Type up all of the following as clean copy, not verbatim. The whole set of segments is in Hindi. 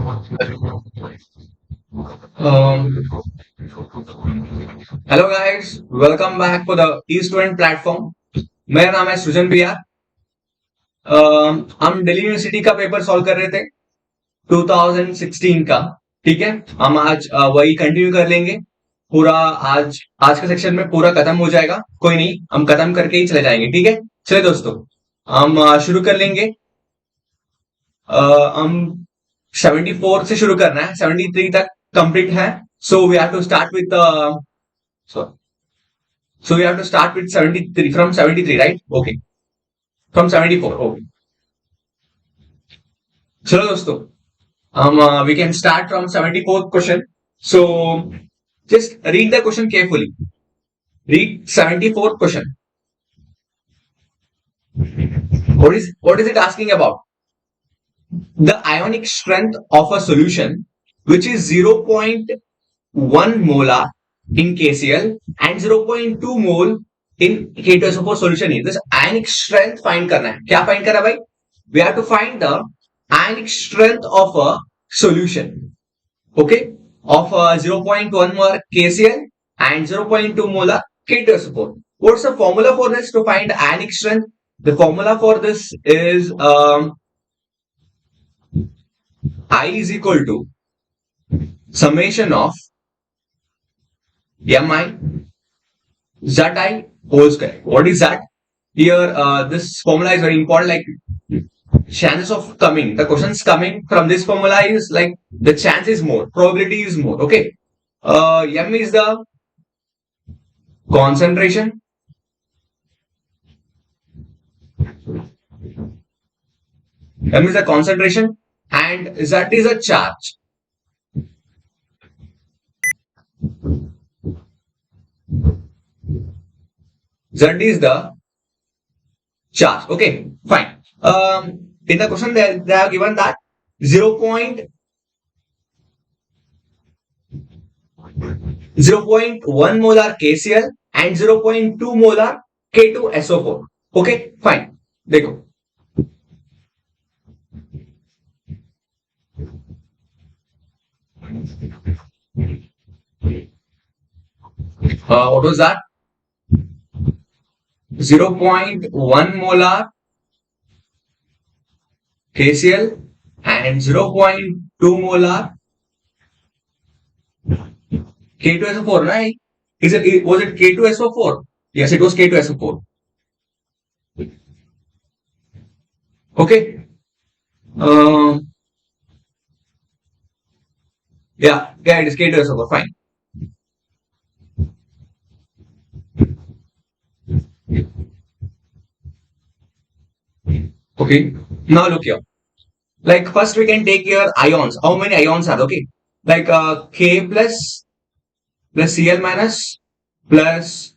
Um, Hello guys, welcome back to the East Wind platform. मेरा नाम है सृजन भैया। हम दिल्ली यूनिवर्सिटी का पेपर सॉल्व कर रहे थे 2016 का। ठीक है, हम आज वही कंटिन्यू कर लेंगे। पूरा आज आज का सेक्शन में पूरा खत्म हो जाएगा। कोई नहीं, हम खत्म करके ही चले जाएंगे। ठीक है, चलिए दोस्तों, हम शुरू कर लेंगे। हम 74 से शुरू करना है, 73 तक कंप्लीट है। So we have to start with So we have to start with 73 from 73, right? Okay. From 74. Okay. चलो दोस्तों, हम we can start from 74th question. So just read the question carefully. Read 74th question. What is it asking about? The ionic strength of a solution which is 0.1 molar in KCl and 0.2 mole in K2SO4 solution is this ionic strength find करना है। क्या find करना है भाई? We have to find the ionic strength of a solution, okay, of 0.1 molar KCl and 0.2 molar K2SO4. What's the formula for this to find ionic strength? The formula for this is I is equal to summation of mi zi whole square. What is that? Here, this formula is very important. Like chances of coming, the questions coming from this formula is like the chance is more, probability is more. Okay. M is the concentration. M is the concentration, and Z is a charge. Z is the charge. Okay, fine. In the question they have given that 0.1 molar KCl and 0.2 molar K2SO4. Okay, fine. देखो, what was that? 0.1 molar KCl and 0.2 molar K2SO4, right? Was it K2SO4? Yes, it was K2SO4. Okay. Yeah, it is K2SO4. Fine. Okay. Now look here. Like first we can take here ions. How many ions are there? Okay? Like K plus Cl minus plus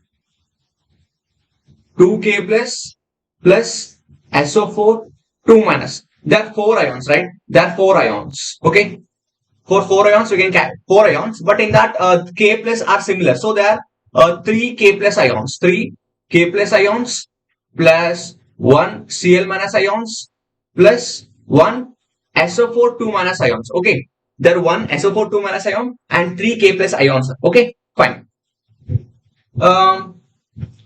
2K plus SO4 2 minus. There are 4 ions, right? There are 4 ions. Okay. For 4 ions we can carry 4 ions, but in that K plus are similar. So there are 3 K plus ions. 3 K plus ions plus 1 Cl minus ions plus 1 SO4 2 minus ions. Okay. There are 1 SO4 2 minus ion and 3 K plus ions. Okay. Fine.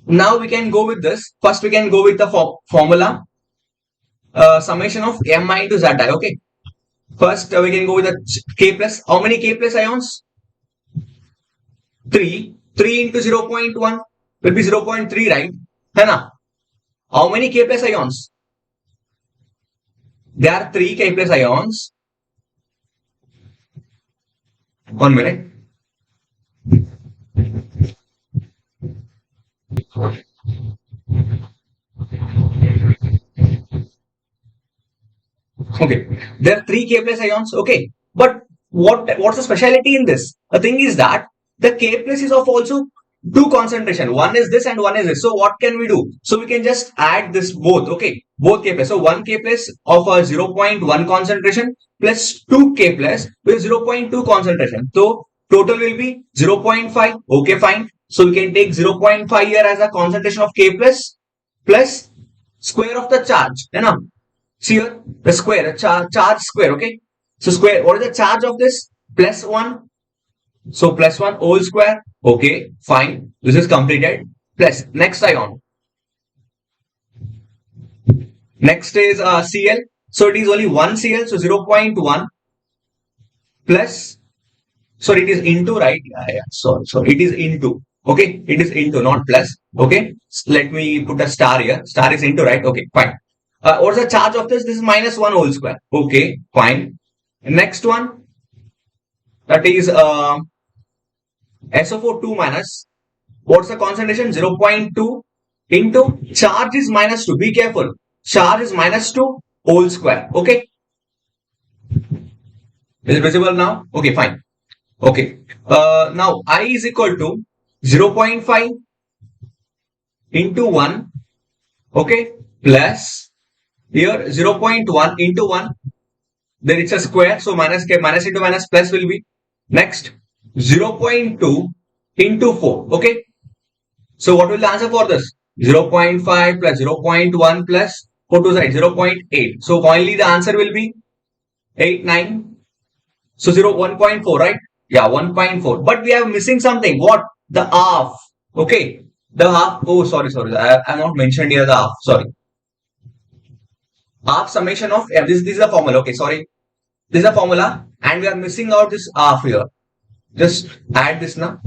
Now we can go with this. First we can go with the formula. Summation of mi into zi. Okay. First we can go with the K plus. How many K plus ions? 3. 3 into 0.1 will be 0.3, right? है ना? How many K plus ions? There are 3 K plus ions. 1 minute. Okay, there are 3 K plus ions. Okay, but what's the speciality in this? The thing is that the K plus is of also 2 concentration. One is this and one is this. So what can we do? So we can just add this both. Okay, both K plus. So 1 K plus of a 0.1 concentration plus 2 K plus with 0.2 concentration. So total will be 0.5. Okay, fine. So we can take 0.5 here as a concentration of K plus square of the charge. You know? See here, the square, charge square, okay? So square, what is the charge of this? Plus 1. So plus 1 whole square. Okay, fine. This is completed. Plus next ion. Next is Cl. So it is only 1 Cl. So 0.1 plus. Sorry, it is into, right? Yeah. Sorry. So it is into. Okay, it is into, not plus. Okay, let me put a star here. Star is into, right? Okay, fine. What's the charge of this? This is minus 1 whole square. Okay, fine. Next one, that is SO4 2 minus. What's the concentration? 0.2 into charge is minus 2. Be careful. Charge is minus 2 whole square. Okay. Is it visible now? Okay, fine. Okay. Now I is equal to 0.5 into 1. Okay. Plus here 0.1 into 1. Then it's a square. So minus into minus plus will be. Next 0.2 into 4. Okay. So what will the answer for this? 0.5 plus 0.1 plus 4 to side 0.8. So finally the answer will be 89. So 1.4, right? Yeah, 1.4. But we are missing something. What? The half. Okay. The half. Oh, sorry. I have not mentioned here the half. Sorry. Half summation of this is the formula. Okay, sorry. This is the formula. And we are missing out this half here. Just add this now.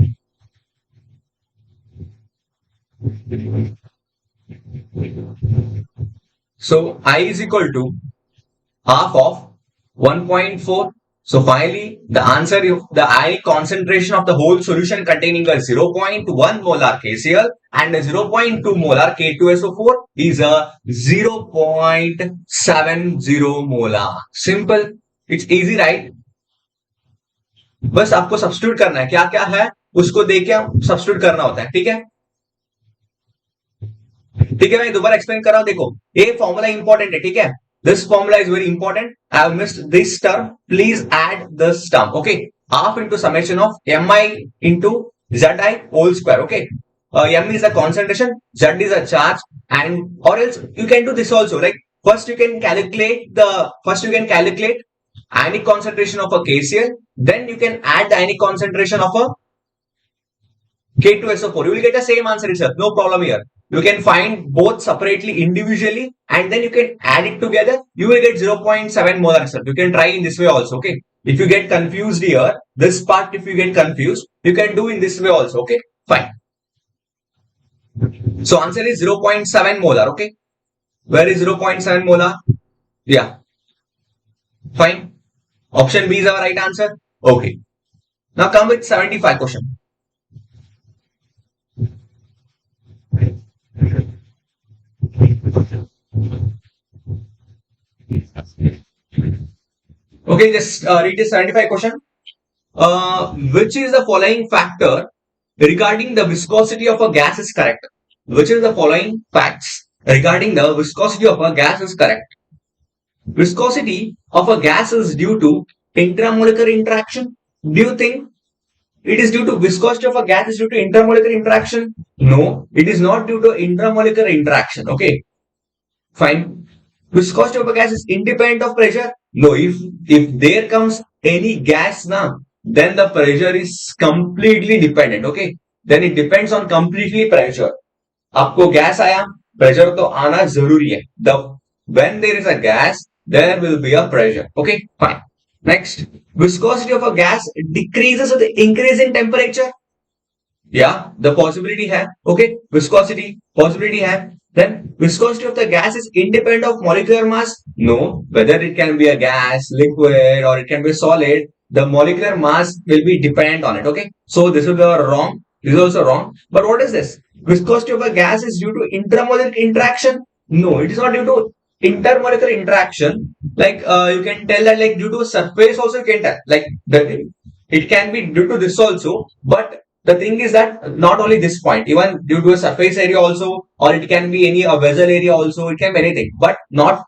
So I is equal to half of 1.4. So finally, the answer of the ionic concentration of the whole solution containing a 0.1 molar KCl and a 0.2 molar K2SO4 is a 0.70 molar. Simple. It's easy, right? बस आपको सब्स्टिट्यूट करना है. क्या क्या है उसको देके सब्स्टिट्यूट करना होता है. ठीक है. ठीक है, मैं दोबारा एक्सप्लेन कर रहा हूं. देखो, ये फॉर्मूला इंपॉर्टेंट है. ठीक है. This formula is very important. I have missed this term. Please add this term. Okay. Half into summation of mi into zi whole square. Okay. M is the concentration, Z is a charge, and or else you can do this also. Like first you can calculate ionic concentration of a KCl. Then you can add the ionic concentration of a K2SO4. You will get the same answer itself. No problem here. You can find both separately, individually, and then you can add it together. You will get 0.7 molar itself. You can try in this way also. Okay. If you get confused here, this part, if you get confused, you can do in this way also. Okay. Fine. So answer is 0.7 molar. Okay. Where is 0.7 molar? Yeah. Fine. Option B is our right answer. Okay. Now come with 75 question. Okay, just read this 75 question. Which is the following factor regarding the viscosity of a gas is correct? Which is the following facts regarding the viscosity of a gas is correct? Viscosity of a gas is due to intramolecular interaction. Do you think it is due to viscosity of a gas is due to intermolecular interaction? No, it is not due to intramolecular interaction. Okay, fine. Viscosity of a gas is independent of pressure. No, if there comes any gas now, then the pressure is completely dependent. Okay, then it depends on completely pressure. आपको गैस आया, प्रेशर तो आना जरूरी है. The when there is a gas, there will be a pressure. Okay, fine. Next, viscosity of a gas decreases with the increase in temperature. Yeah, the possibility है. Okay, viscosity possibility है. Then viscosity of the gas is independent of molecular mass. No, whether it can be a gas, liquid, or it can be solid, the molecular mass will be dependent on it. Okay, so this will be wrong. This is also wrong. But what is this? Viscosity of a gas is due to intramolecular interaction. No, it is not due to intermolecular interaction. Like you can tell that like due to surface also you can tell like that it can be due to this also. But the thing is that not only this point, even due to a surface area also, or it can be any vessel area also, it can be anything, but not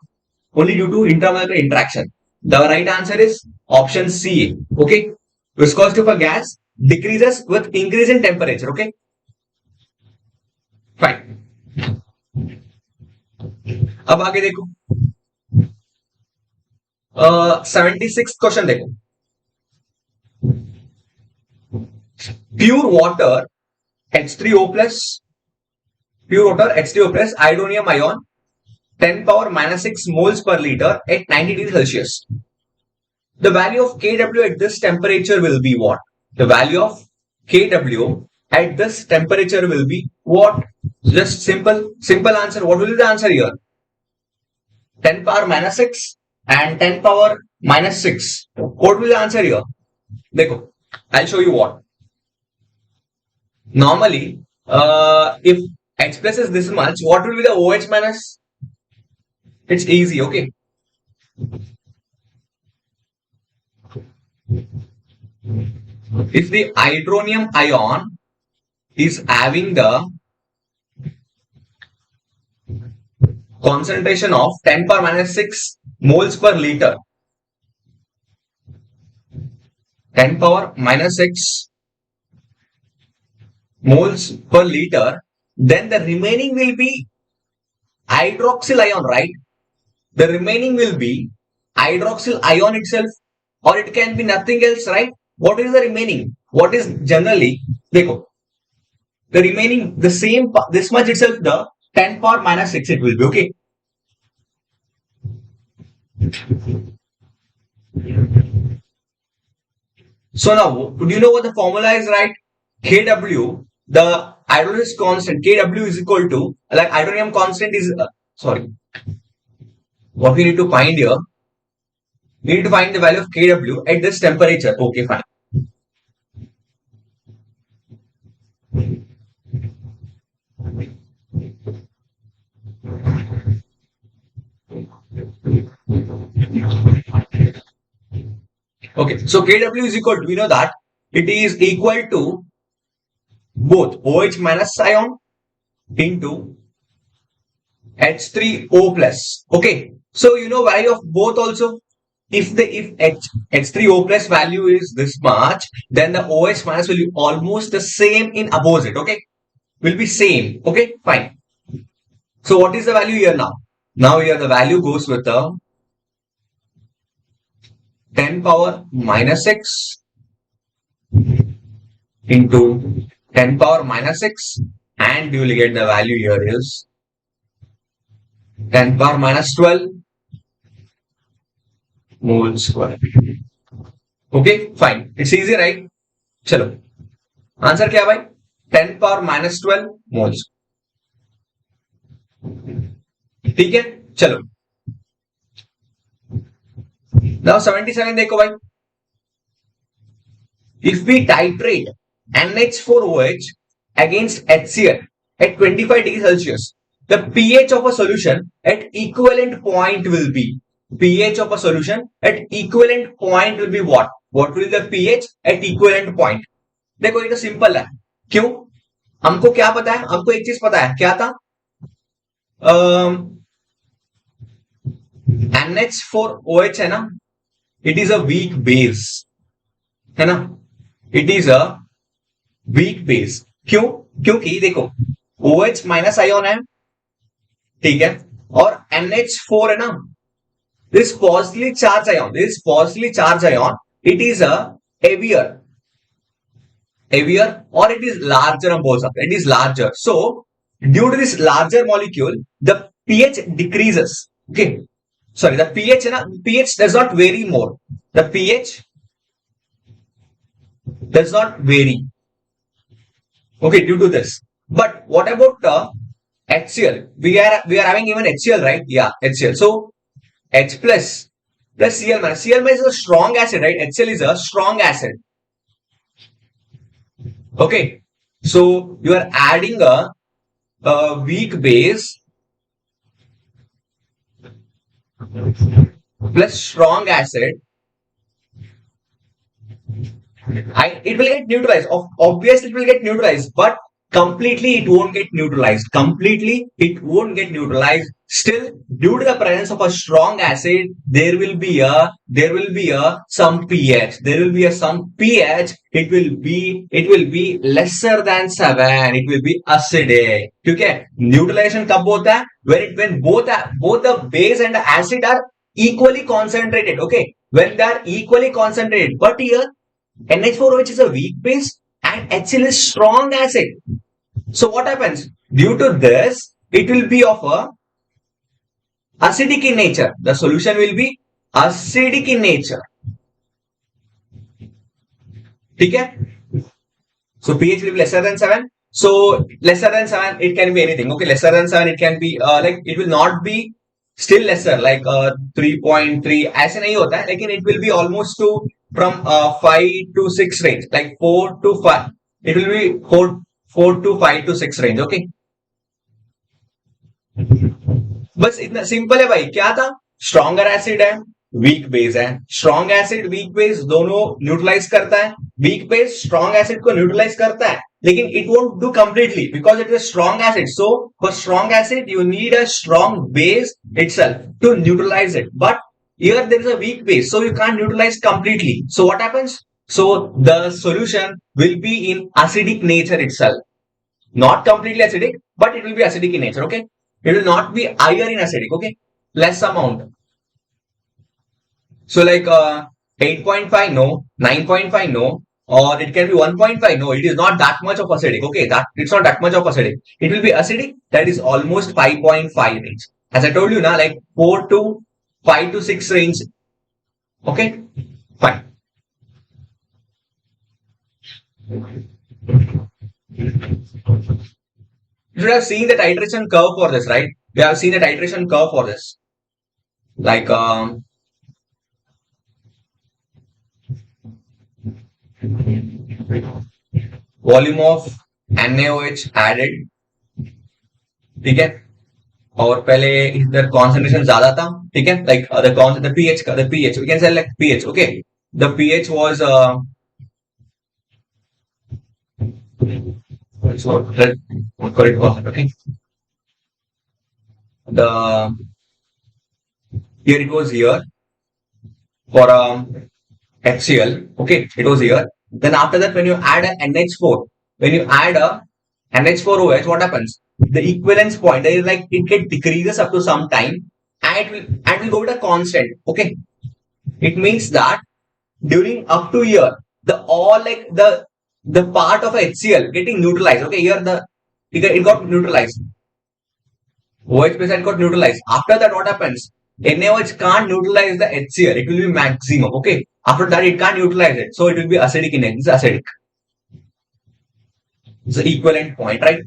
only due to intramolecular interaction. The right answer is option C. Okay, viscosity of a gas decreases with increase in temperature. Okay, fine. अब आगे देखो. 76 क्वेश्चन देखो. Pure water H3O plus hydronium ion 10 power minus 6 moles per liter at 90 degrees Celsius. The value of Kw at this temperature will be what? The value of Kw at this temperature will be what? Just simple answer. What will be the answer here? 10 power minus 6 and 10 power minus 6. What will be the answer here? Dekho, I'll show you what. Normally, if H plus is this much, what will be the OH minus? It's easy, okay? If the hydronium ion is having the concentration of 10 power minus 6 moles per liter, 10 power minus 6 moles per liter, then the remaining will be hydroxyl ion, right? The remaining will be hydroxyl ion itself, or it can be nothing else, right? What is the remaining? What is generally, देखो, the remaining, the same, this much itself, the 10 power minus 6 it will be, okay? So now, do you know what the formula is, right? Kw, the hydrolysis constant, Kw is equal to, like hydronium constant is, what we need to find here, we need to find the value of Kw at this temperature. Okay, fine. Okay, so Kw is equal to, we know that it is equal to both OH minus ion into H3O plus. Okay, so you know value of both also. If H3O plus value is this much, then the OH minus will be almost the same in opposite. Okay, will be same. Okay, fine. So what is the value here now? Now here the value goes with the 10 power minus 6 into 10 power minus 6, and you will get the value here is 10 power minus 12 moles square. Okay, fine. It's easy, right? चलो, आंसर क्या भाई? 10 power minus 12 moles. ठीक है, चलो. Now 77 देखो भाई. If we titrate NH4OH against HCl at 25 degrees Celsius, the pH of a solution at equivalent point will be, pH of a solution at equivalent point will be what? What will be the pH at equivalent point? देखो ये तो सिंपल है. क्यों? हमको क्या पता है? हमको एक चीज पता है. क्या था? NH4OH है ना, it is a weak base, है ना, it is a weak base. क्यों? क्योंकि देखो OH माइनस आयोन है, ठीक है, और NH4 है ना, this positively charged ion, it is a heavier or it is larger, हम बोल सकते हैं, it is larger. So due to this larger molecule, the pH decreases. Okay, sorry, the pH है ना, pH does not vary more. The pH does not vary. Okay, due to this. But what about HCl? We are having even HCl, right? Yeah, HCl. So H plus Cl minus. Cl minus is a strong acid, right? HCl is a strong acid. Okay, so you are adding a weak base plus strong acid. It will get neutralized. Obviously, it will get neutralized, but completely it won't get neutralized. Still, due to the presence of a strong acid, there will be some pH. It will be lesser than 7. It will be acidic. Okay? Neutralization कब होता है? When both the base and the acid are equally concentrated. Okay, when they are equally concentrated, but here NH4OH is a weak base and HCl is strong acid. So what happens? Due to this, it will be of a acidic in nature. The solution will be acidic in nature. Okay? So pH will be lesser than 7. So lesser than 7, it can be anything. Okay, lesser than 7, it can be like it will not be still lesser like 3.3 ऐसे नहीं होता है, लेकिन it will be almost to from 5 to 6 range, like 4 to 5. It will be 4 to 5 to 6 range. Okay, बस इतना सिंपल है भाई. क्या था? स्ट्रॉन्गर एसिड है, वीक बेस है. स्ट्रॉन्ग एसिड वीक बेस दोनों न्यूट्रलाइज करता है. वीक बेस स्ट्रॉन्ग एसिड को न्यूट्रलाइज करता है, लेकिन it won't do completely because it is strong acid. So for strong acid you need a strong base itself to neutralize it, but here there is a weak base, so you can't neutralize completely. So what happens? So the solution will be in acidic nature itself, not completely acidic, but it will be acidic in nature. Okay, it will not be higher in acidic. Okay, less amount. So like 8.5 no, 9.5 no, or it can be 1.5 no. It is not that much of acidic. Okay, that it's not that much of acidic. It will be acidic that is almost 5.5 range. As I told you now, like 4 to 5 to 6 range. Okay, fine. You should have seen the titration curve for this, right? We have seen the titration curve for this. Like volume of NaOH added, ठीक है, और पहले इधर concentration ज्यादा था, ठीक है, like the pH we can say like pH. Okay, the pH was okay, the here it was here for HCl. Okay, it was here. Then after that, when you add a NH4, when you add a NH4OH, what happens? The equivalence point, there is like it decreases up to some time, and it will go with a constant. Okay, it means that during up to year, the all like the part of HCl getting neutralized. Okay, here it got neutralized. OH percent got neutralized. After that, what happens? NaOH can't neutralize the HCl. It will be maximum. Okay. After that, it can't utilize it. So it will be acidic in nature. It's acidic. It's the equivalent point, right?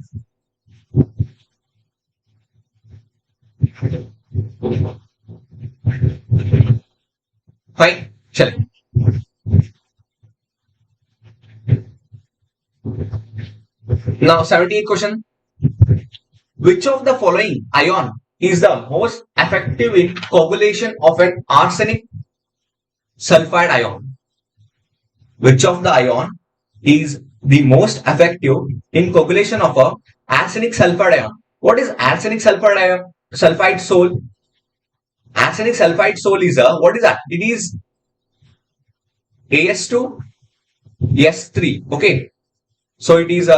Fine. Shall now 78th question. Which of the following ion is the most effective in coagulation of an arsenic sulfide ion? Which of the ion is the most effective in coagulation of a arsenic sulfide ion? What is arsenic sulfide ion? Sulfide sol. Arsenic sulfide sol is a, what is that? It is As2 S3. Okay, so it is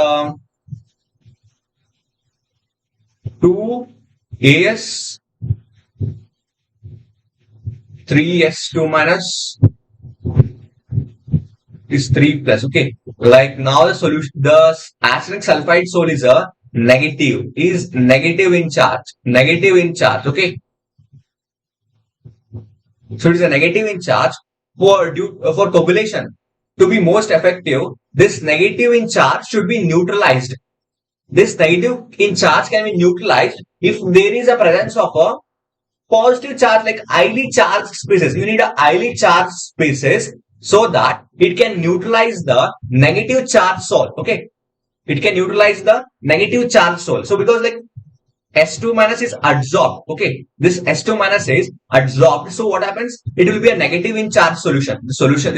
2 As 3 S2 minus is 3 plus. Okay, like now the solution, the arsenic sulfide sol is a negative, is negative in charge. Okay, so it is a negative in charge. For coagulation to be most effective, this negative in charge should be neutralized. This negative in charge can be neutralized if there is a presence of a positive charge, like highly charged species. You need a highly charged species so that it can neutralize the negative charge sol. Okay, it can neutralize the negative charge sol. So because like S2 minus is adsorbed. Okay, this S2 minus is adsorbed. So what happens? It will be a negative in charge solution. The solution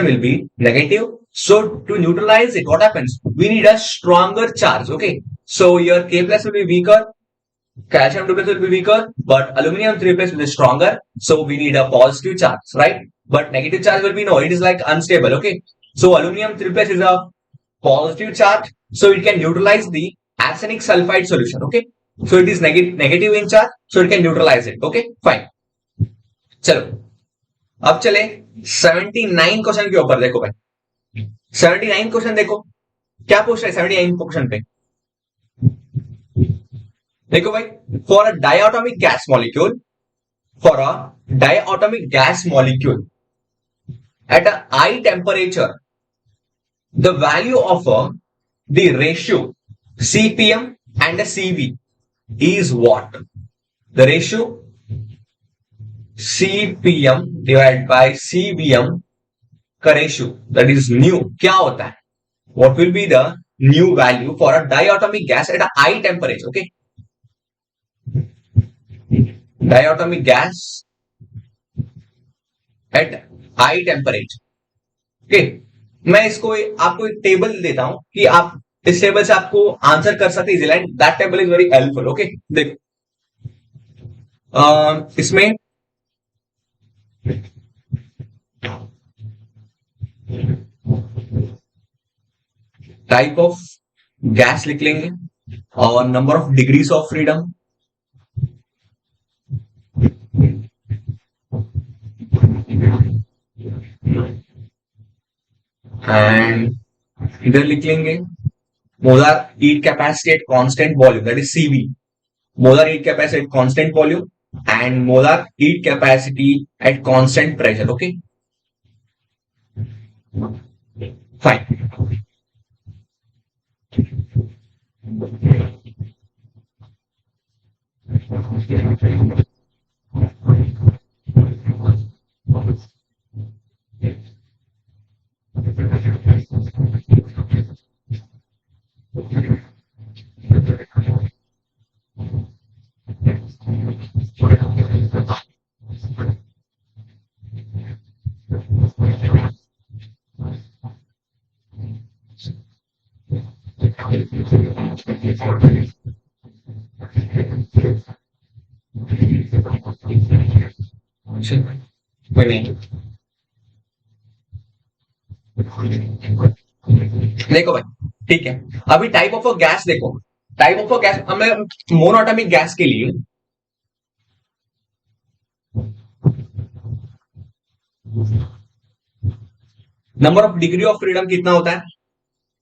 will be negative. So to neutralize it, what happens? We need a stronger charge. Okay, so your K plus will be weaker, calcium 2 plus will be weaker, but aluminum 3 plus will be stronger. So we need a positive charge, right? But negative charge will be no, it is like unstable. Okay, so aluminum 3 plus is a positive charge, so it can neutralize the arsenic sulfide solution. Okay, so it is negative in charge, so it can neutralize it. Okay, fine. चलो अब चले 79 क्वेश्चन के ऊपर। देखो भाई 79 क्वेश्चन देखो क्या पूछ रहा है 79 क्वेश्चन पे। देखो भाई, for a diatomic gas molecule, for a diatomic gas molecule at a high temperature, the value of the ratio CPM and a CV is what? The ratio CPM divided by CVM का ratio, that is nu, क्या होता है? What will be the new value for a diatomic gas at a high temperature? Okay, diatomic gas at high temperature. Okay, मैं इसको आपको एक टेबल देता हूं कि आप इस टेबल से आपको आंसर कर सकते easily, and that table is very helpful. Okay, देखो इसमें टाइप ऑफ गैस लिख लेंगे और number of degrees of freedom, and इधर लिख लेंगे molar heat capacity at constant volume, that is CV, molar heat capacity at constant volume and molar heat capacity at constant pressure. Okay, fine. कोई नहीं, देखो भाई ठीक है। अभी टाइप ऑफ अ गैस देखो, टाइप ऑफ अ गैस हमें मोनोटॉमिक गैस के लिए number of degree of freedom कितना होता है?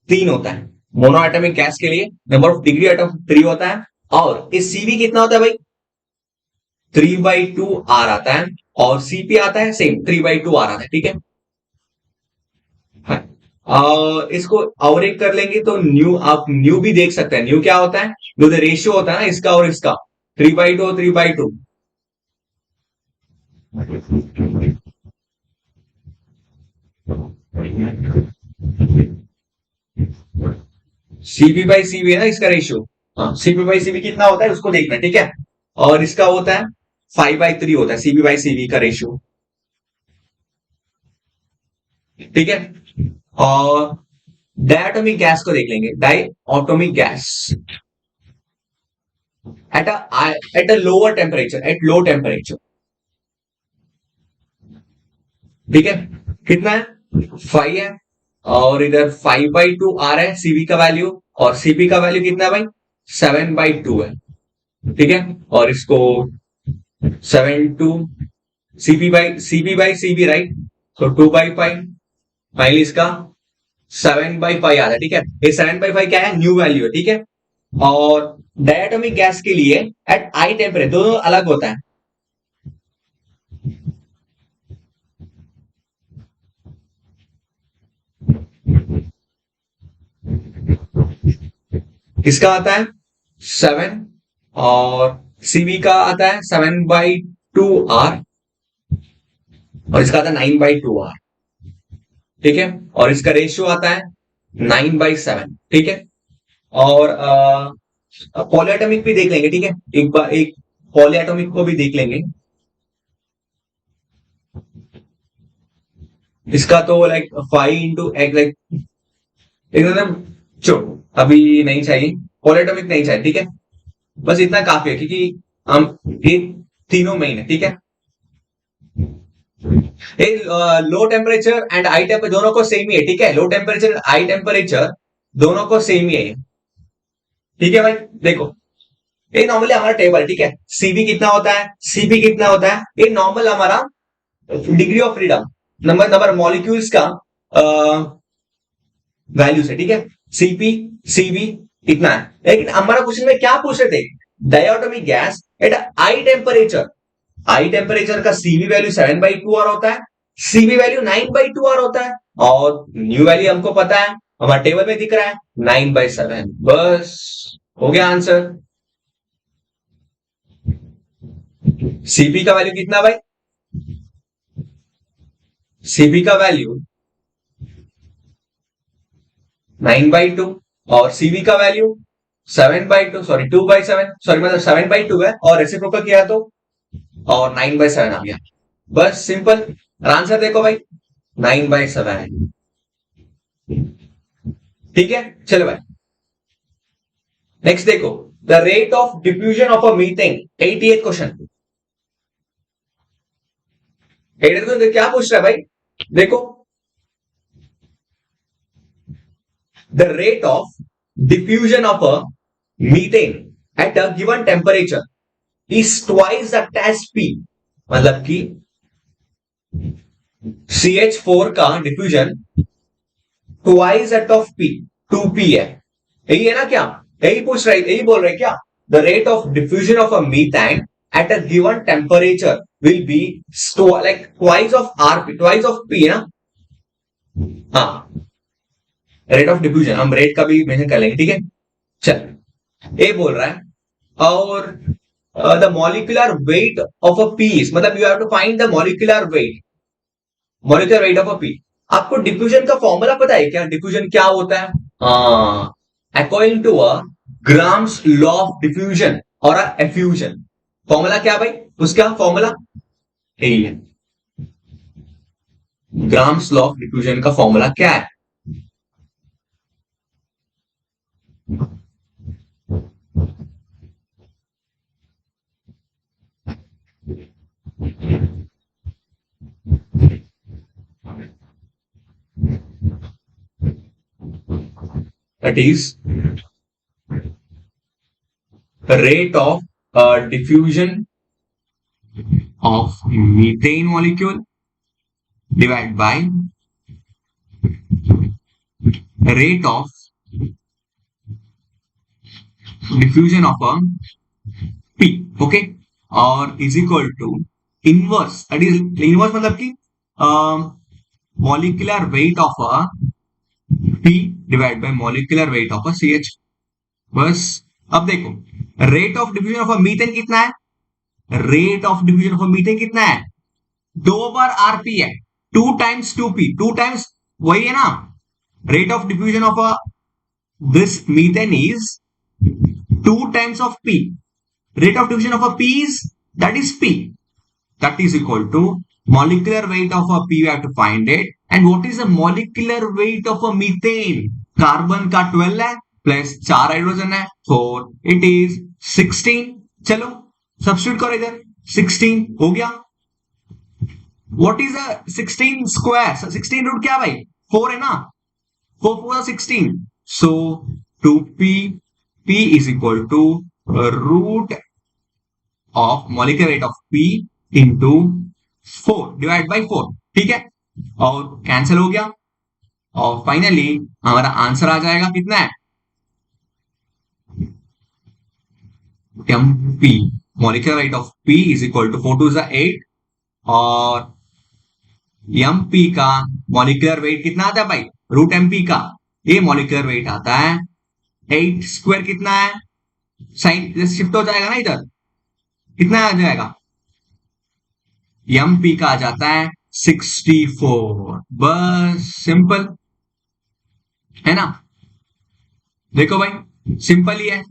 3 होता है। मोनो एटॉमिक गैस के लिए नंबर ऑफ डिग्री ऑफ 3 होता है। और इस सीवी कितना होता है भाई? 3/2 आर आता है, और सीपी आता है सेम 3/2 आर आता है। ठीक है, इसको और एक कर लेंगे तो न्यू, आप न्यू भी देख सकते हैं। न्यू क्या होता है? जो रेशियो होता है ना इसका और इसका, 3/2 और 3/2। सीबी बाई सीबी है ना इसका रेशियो। सीबी बाई सीबी कितना होता है उसको देखना, ठीक है। और इसका होता है 5/3 होता है सीबी बाई सीबी का रेशियो, ठीक है। और डायटोमिक गैस को देख लेंगे, diatomic gas at a lower temperature, at low temperature, ठीक है। कितना है? 5 है, और इधर 5/2 आ रहा है सीबी का वैल्यू, और सीबी का वैल्यू कितना है भाई? 7/2 है, ठीक है। और इसको 7/2 सीबी बाई सीबी, राइट। तो 2/5 फाइनली इसका 7/5 आता है, ठीक है। ये 7/5 क्या है? न्यू वैल्यू है, ठीक है। और डायटोमिक गैस के लिए एट हाई टेम्परेचर दोनों अलग होता है। किसका आता है 7, और सीबी का आता है 7/2 आर, और इसका आता है 9/2 आर, ठीक है। और इसका रेशियो आता है 9/7, ठीक है। और पॉलीएटॉमिक भी देख लेंगे, ठीक है। एक बार एक पॉलीएटॉमिक को भी देख लेंगे। इसका तो लाइक 5 × लाइक एकदम चो अभी नहीं चाहिए, पॉलीएटॉमिक नहीं चाहिए, ठीक है। बस इतना काफी है क्योंकि हम ये तीनों में ही है, ठीक है। Low temperature and high temperature दोनों को सेम ही है, ठीक है। लो टेम्परेचर हाई टेम्परेचर दोनों को सेम ही है, ठीक है भाई। देखो ये नॉर्मली हमारा टेबल, ठीक है। सीबी कितना होता है, सीबी कितना होता है, ये नॉर्मल हमारा degree of freedom, number molecules का वैल्यू से, ठीक है। सीपी सीबी इतना है, लेकिन हमारा क्वेश्चन में क्या पूछ रहे थे, diatomic gas at high temperature, high temperature का सीवी वैल्यू 7/2 आर होता है, सीवी वैल्यू 9/2 आर होता है, और न्यू वैल्यू हमको पता है, हमारे टेबल में दिख रहा है 9/7। बस हो गया आंसर। सीपी का वैल्यू कितना भाई, सीपी का वैल्यू 9/2, और सीवी का वैल्यू 7/2, सॉरी 2/7, सॉरी मतलब 7/2 है, और रेसिप्रोकल किया तो और 9/7 आ गया। बस सिंपल, आंसर देखो भाई 9/7। ठीक है, चलो भाई नेक्स्ट देखो, the rate of diffusion of a methane, 88th question. 88th क्या पूछ रहा है भाई, देखो, the rate of diffusion of a methane at a given temperature is twice that as P, मतलब कि CH4 का diffusion twice that of P, 2P है, यही है ना क्या, यही पूछ रहे, यही बोल रहे क्या, the rate of diffusion of a methane at a given temperature will be like twice of RP, twice of P है ना, हाँ, रेट ऑफ डिफ्यूजन हम रेट का भी मेंशन कर लेंगे, ठीक है। चल ए बोल रहा है, और the molecular weight of a piece, मतलब you have to find the molecular weight, molecular weight of a P. आपको डिफ्यूजन का फॉर्मूला पता है क्या, डिफ्यूजन क्या होता है, according to a Graham's law of diffusion और एफ्यूजन, फॉर्मूला क्या भाई, उसका फॉर्मूला यही है, ग्राम्स लॉ ऑफ डिफ्यूजन का फॉर्मूला क्या है, that is rate of diffusion of methane molecule divided by rate of diffusion of a P, okay, और is equal to inverse, that is inverse मतलब कि molecular weight of a P divided by molecular weight of a CH। बस अब देखो, rate of diffusion of a methane कितना है, rate of diffusion of a methane कितना है, 2 बार आरपी है, 2 टाइम्स 2P, 2 टाइम्स वही है ना, rate of diffusion of a this methane is 2 times of P, rate of diffusion of a P is, that is P, that is equal to molecular weight of a P, we have to find it, and what is the molecular weight of a methane, carbon का 12 है प्लस 4 हाइड्रोजन है 4, इट इज 16। चलो सब्स्टिट्यूट करो इधर, 16 हो गया, what is a 16 square, 16 root क्या भाई, 4 है ना, 4 4 16, so 2P, P is equal to root of molecular weight of P into 4 divide by 4, ठीक है, और कैंसिल हो गया, और फाइनली हमारा आंसर आ जाएगा कितना है, M P, molecular weight of P is equal to 4 2 8, और एम पी का मोलिकुलर वेट कितना आता है भाई, रूट एम पी का, ये मोलिकुलर वेट आता है 8 स्क्वायर, कितना है, साइन शिफ्ट हो जाएगा ना इधर, कितना आ जाएगा, एम पी का आ जाता है 64। बस सिंपल है ना, देखो भाई सिंपल ही है,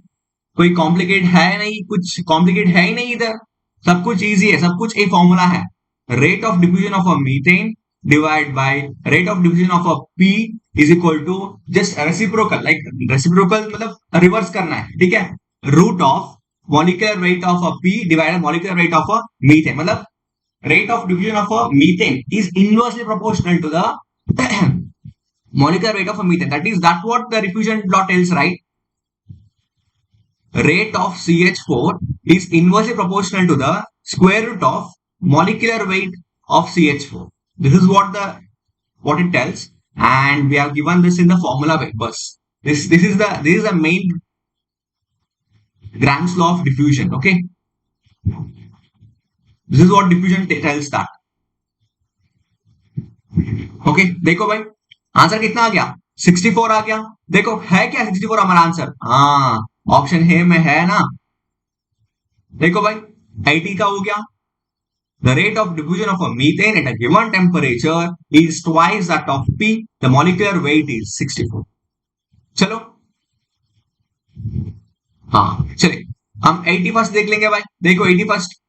कोई कॉम्प्लिकेट है नहीं, कुछ कॉम्प्लिकेट है ही नहीं इधर, सब कुछ इजी है, सब कुछ एक फॉर्मूला है, rate of diffusion of a methane divide by rate of diffusion of a P is equal to just reciprocal, like reciprocal मतलब रिवर्स करना है, ठीक है, root of molecular weight of a P divide molecular weight of a methane, मतलब rate of diffusion of a methane is inversely proportional to the molecular weight of a methane, that is that what the diffusion law tells, right, rate of CH4 is inversely proportional to the square root of molecular weight of CH4. This is what it tells, and we have given this in the formula papers. This is the main Grant's law of diffusion. Okay, this is what diffusion tells that. Okay देखो भाई आंसर कितना आ गया 64 आ गया देखो है क्या 64 हमारा आंसर हाँ ऑप्शन है में है ना देखो भाई 80 का हो गया the rate of diffusion of a methane at a given temperature is twice that of P the molecular weight is 64 चलो हाँ चले हम 81st देख लेंगे भाई देखो 81st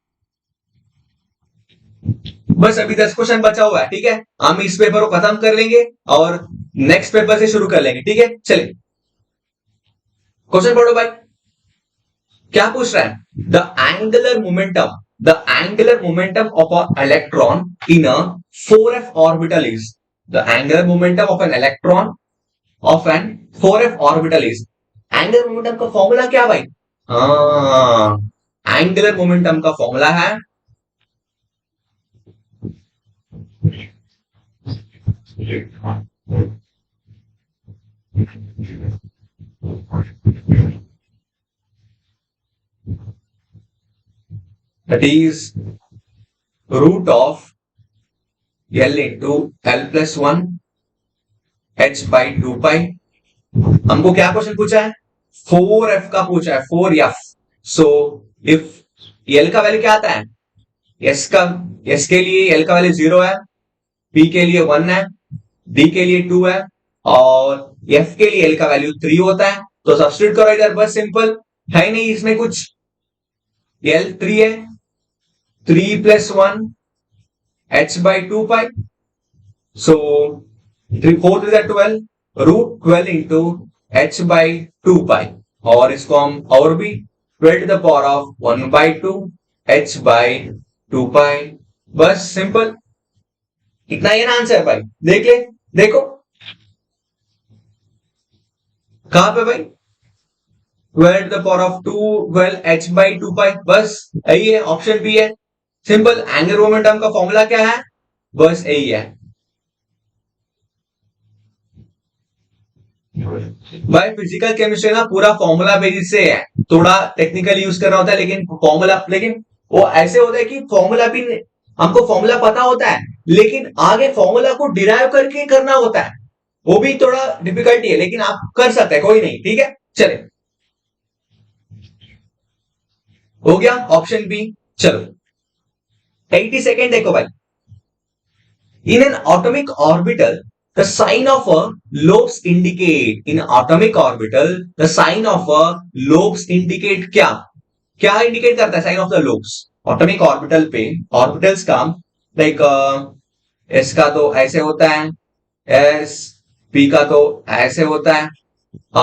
बस अभी 10 क्वेश्चन बचा हुआ है ठीक है हम इस पेपर को खत्म कर लेंगे और नेक्स्ट पेपर से शुरू कर लेंगे ठीक है चले क्वेश्चन पढ़ो भाई क्या पूछ रहा है the angular momentum of a electron in a 4f orbital is the angular momentum of an electron of an 4f orbital is angular momentum का फॉर्मूला क्या भाई एंगुलर मोमेंटम का फॉर्मूला है that is root of L into L plus 1 H by 2 pi हमको क्या क्वेश्चन पूछा है 4f का पूछा है 4f सो इफ L का वैल्यू क्या आता है S के लिए L का वैल्यू 0 है P के लिए 1 है D के लिए 2 है और F के लिए L का वैल्यू 3 होता है तो सब्स्टिट्यूट करो इधर बस सिंपल है नहीं इसमें कुछ L 3 है 3 plus 1 H by 2 pi so 3 4 3 is 12 root 12 into H by 2 pi और इसको हम और भी 12 to the power of 1 by 2 H by 2 pi बस सिंपल इतना ही ना आंसर भाई देख ले देखो कहां पे भाई 12 to the power of 2 12 H by 2 pi बस यही है ऑप्शन बी है सिंपल एंगुलर मोमेंटम का फॉर्मूला क्या है बस यही है भाई फिजिकल केमिस्ट्री ना पूरा फॉर्मूला बेसिस से है थोड़ा टेक्निकल यूज करना होता है लेकिन वो ऐसे होता है कि फॉर्मूला भी हमको फॉर्मूला पता होता है लेकिन आगे फॉर्मूला को डिराइव करके करना होता है वो भी थोड़ा डिफिकल्टी है लेकिन आप कर सकते हैं कोई नहीं ठीक है चले हो गया ऑप्शन बी चलो 82nd देखो भाई in an atomic orbital the sign of a lobes indicate in atomic orbital the sign of a lobes indicate क्या क्या इंडिकेट करता है sign of the lobes atomic orbital पे ऑर्बिटल्स का लाइक एस का तो ऐसे होता है एस पी का तो ऐसे होता है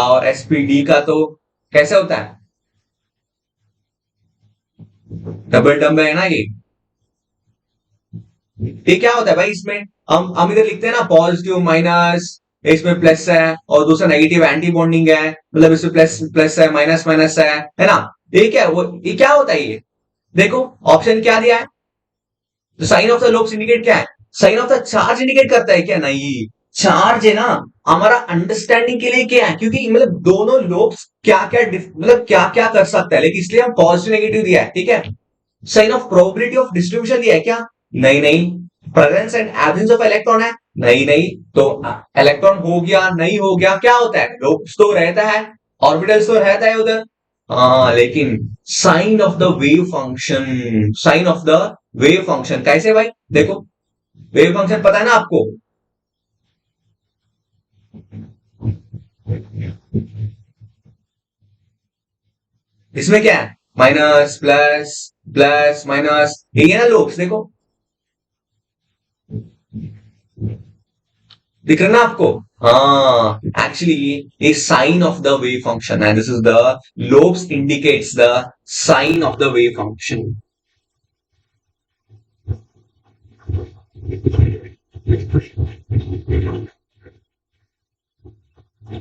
और एस पी डी का तो कैसे होता है डबल डम्बल है ना ये क्या होता है भाई इसमें हम इधर लिखते हैं ना पॉजिटिव माइनस इसमें प्लस है और दूसरा नेगेटिव एंटी बॉन्डिंग है मतलब इसमें प्लस प्लस है माइनस माइनस है ना ये क्या होता है ये देखो ऑप्शन क्या दिया है तो sign of the lobes indicate क्या है sign of the charge indicate करता है क्या नहीं चार्ज है ना हमारा अंडरस्टैंडिंग के लिए क्या है क्योंकि मतलब दोनों लोब्स क्या क्या मतलब क्या क्या कर सकता है लेकिन इसलिए हम पॉजिटिव नेगेटिव दिया है ठीक है sign of probability of distribution दिया है क्या नहीं presence and absence of electron है नहीं तो इलेक्ट्रॉन हो गया नहीं हो गया क्या होता है लोब्स तो रहता है ऑर्बिटल्स तो रहता है उधर लेकिन sign of the wave function कैसे भाई देखो वेव फंक्शन पता है ना आपको इसमें क्या है माइनस प्लस प्लस माइनस ये है ना लोब्स देखो दिख रहा ना आपको हाँ actually a sign of the wave function and this is the lobes indicates the sign of the wave function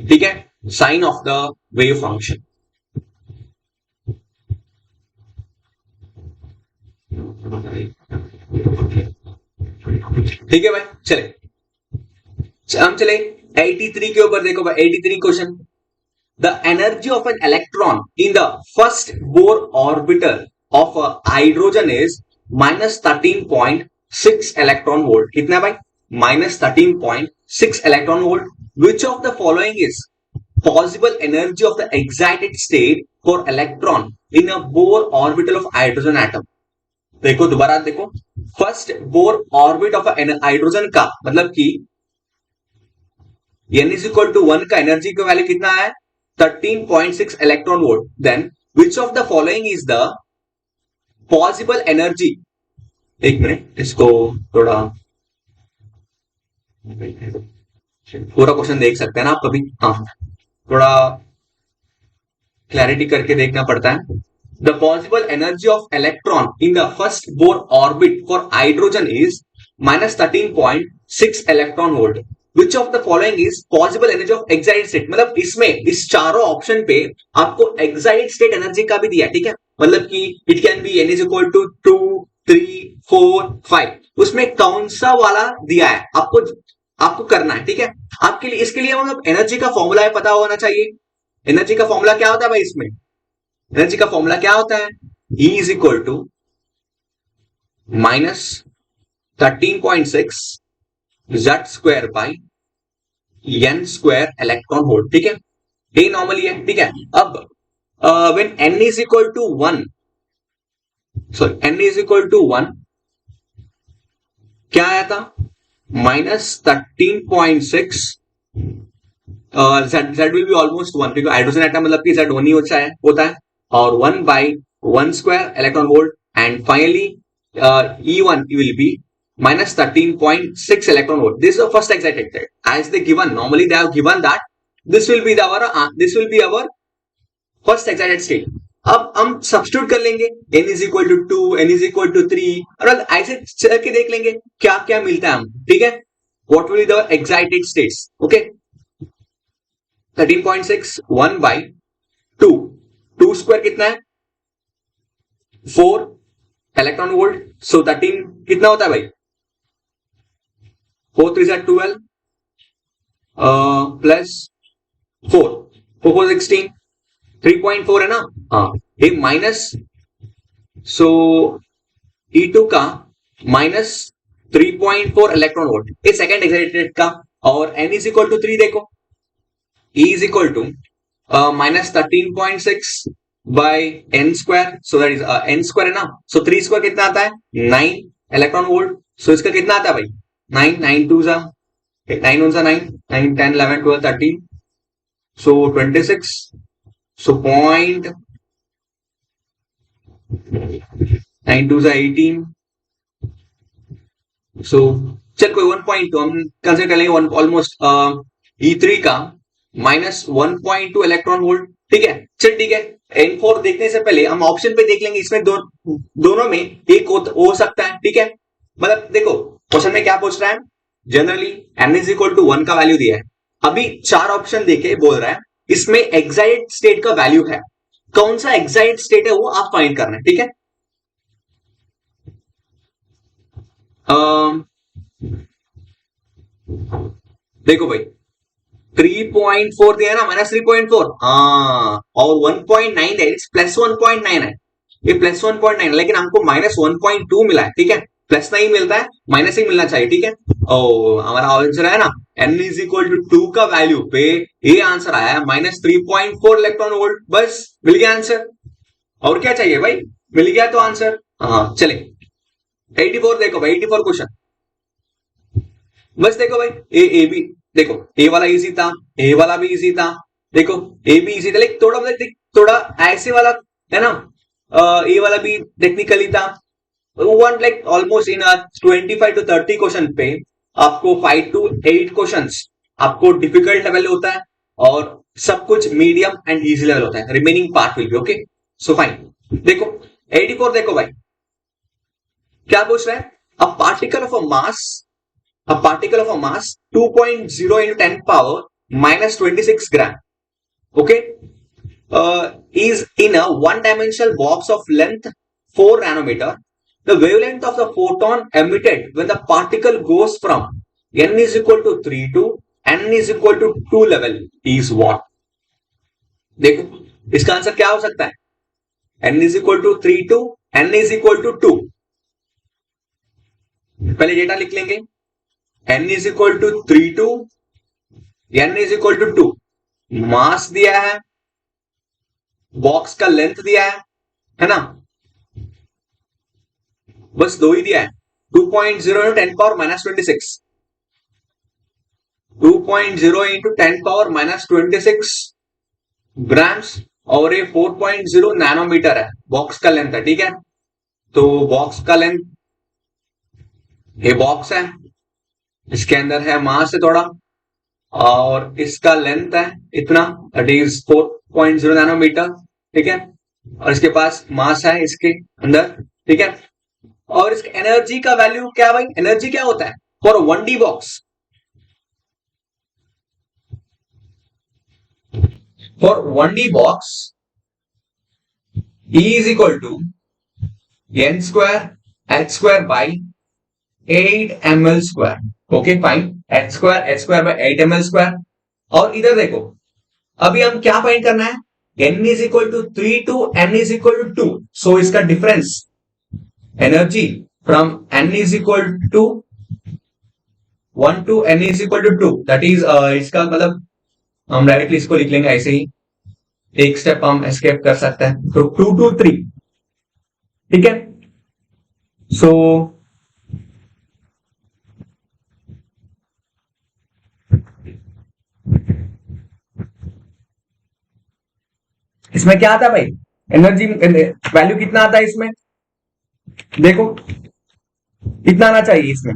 ठीक है sign of the wave function ठीक है भाई, चले हम चले 83 के ऊपर। देखो भाई 83 question, the energy of an electron in the first bore orbital of hydrogen is -13.6 electron volt. कितना भाई? -13.6 electron volt. Which of the following is possible energy of the excited state for electron in a bore orbital of hydrogen atom. देखो दोबारा देखो, first Bohr orbit of hydrogen का मतलब कि n इज इक्वल टू 1 का एनर्जी का वैल्यू कितना है? 13.6 electron volt. Then which of the following is the possible energy. एक मिनट, इसको थोड़ा पूरा क्वेश्चन देख सकते हैं ना आप कभी, हाँ थोड़ा क्लैरिटी करके देखना पड़ता है। The possible energy of electron in the first Bohr orbit for hydrogen is -13.6 electron volt. Which of the following is possible energy of excited state. मतलब इसमें इस चारों ऑप्शन पे आपको एक्साइटेड स्टेट एनर्जी का भी दिया है, ठीक है। मतलब कि it can be n is equal to 2, 3, 4, 5। उसमें कौन सा वाला दिया है आपको करना है, ठीक है। आपके लिए इसके लिए मतलब एनर्जी का फॉर्मूला पता होना चाहिए। एनर्जी का फॉर्मूला क्या होता है भाई? इसमें एनर्जी का फॉर्मूला क्या होता है? E is equal to -13.6 Z square by n square electron volt, ठीक है। ये नॉर्मली है, ठीक है। अब when n is equal to 1, sorry n is equal to 1 क्या आया था? -13.6 Z विल बी ऑलमोस्ट 1 क्योंकि हाइड्रोजन एटम मतलब कि Z 1 ही होता है और 1 by 1 square electron volt and finally E1 will be -13.6 electron volt. This is the first excited state. As they given, normally they have given that this will be our first excited state. अब हम सब्स्टिट्यूट कर लेंगे n is equal to 2, n is equal to 3 और ऐसे चल के देख लेंगे क्या क्या मिलता है हम, ठीक है। What will be the excited states? Okay, 13.6 1 by 2, 2 square कितना है? 4 इलेक्ट्रॉन वोल्ट। सो 13 कितना होता है भाई? 4 3 12 प्लस 4 4 16 3.4 है ना, हाँ ये माइनस, सो E2 का -3.4 इलेक्ट्रॉन वोल्ट, ये सेकेंड एक्साइटेड का। और n इज इक्वल टू 3 देखो, E is equal to -13.6 by n square, so that is n square है ना, so 3 square कितना आता है? 9 इलेक्ट्रॉन वोल्ट। so इसका कितना आता है भाई? 9 9 2 जा 9 1 जा 9 9 10 11 12 13 so 26 so point 9 2 जा 18 so चल कोई 1.2 हम कंसिडर कर लेंगे, ऑलमोस्ट E3 का -1.2 इलेक्ट्रॉन वोल्ट, ठीक है। चल ठीक है, N4 देखने से पहले हम ऑप्शन पे देख लेंगे, इसमें दोनों में एक हो सकता है, ठीक है। मतलब देखो क्वेश्चन में क्या पूछ रहा है, generally n is equal to 1 का वैल्यू दिया है। अभी 4 ऑप्शन देके बोल रहा है इसमें एक्साइटेड स्टेट का वैल्यू है, कौन सा एक्साइटेड स्टेट है वो आप फाइंड करना है, ठीक है। देखो भाई 3.4 दिया है ना, -3.4, हाँ और 1.9 है, प्लस 1.9 है, ये प्लस 1.9 लेकिन हमको -1.2 मिला है, ठीक है। प्लस नहीं मिलता है, माइनस ही मिलना चाहिए, ठीक है। और हमारा आंसर है ना n इज इक्वल टू 2 का वैल्यू पे ये आंसर आया है -3.4 इलेक्ट्रॉन वोल्ट। बस मिल गया आंसर, और क्या चाहिए भाई? मिल गया तो आंसर। हाँ चले 84 देखो भाई, 84 क्वेश्चन। बस देखो भाई ए बी, देखो ए वाला इजी था, ए वाला भी इजी था, देखो ए भी इजी था, लेकिन थोड़ा ऐसे वाला है ना, ए वाला भी टेक्निकली था। One like almost in 25 to 30 question पे आपको 5 to 8 क्वेश्चंस आपको डिफिकल्ट लेवल होता है और सब कुछ मीडियम एंड इजी लेवल होता है, remaining part will be okay. So fine, देखो 84 देखो भाई क्या पूछ रहा है, a particle of a mass 2.0 into 10 power -26 gram, okay, is in a one dimensional box of length 4 nanometer the wavelength of the photon emitted when the particle goes from n is equal to 3 to n is equal to 2 level is what? देखो इसका आंसर क्या हो सकता है? n is equal to 3 to n is equal to 2. पहले डेटा लिख लेंगे. n is equal to 3 to n is equal to 2. मास दिया है, बॉक्स का लेंथ दिया है ना, बस दो ही दिया है. 2.0 into 10 power minus 26. 2.0 into 10 power minus 26 grams और ये 4.0 नैनोमीटर है. बॉक्स का लेंथ है. ठीक है, तो बॉक्स का लेंथ, ये बॉक्स है, इसके अंदर है मास है थोड़ा, और इसका लेंथ है इतना, दैट इज 4.0 नैनोमीटर. ठीक है, और इसके पास मास है इसके अंदर. ठीक है, और इसकी एनर्जी का वैल्यू क्या है भाई? एनर्जी क्या होता है for 1D box? For 1D box E is equal to n square h square by 8 ml square. Okay fine, h square by 8 ml square. और इधर देखो, अभी हम क्या फाइंड करना है? n is equal to 3 to n is equal to 2. सो इसका difference energy from n is equal to 1 to n is equal to 2, that is इसका मतलब हम डायरेक्टली इसको लिख लेंगे ऐसे ही, एक स्टेप हम एस्केप कर सकते हैं. तो 2 to 3. ठीक है, सो इसमें क्या आता है भाई? एनर्जी वैल्यू कितना आता है इसमें? देखो कितना आना चाहिए इसमें?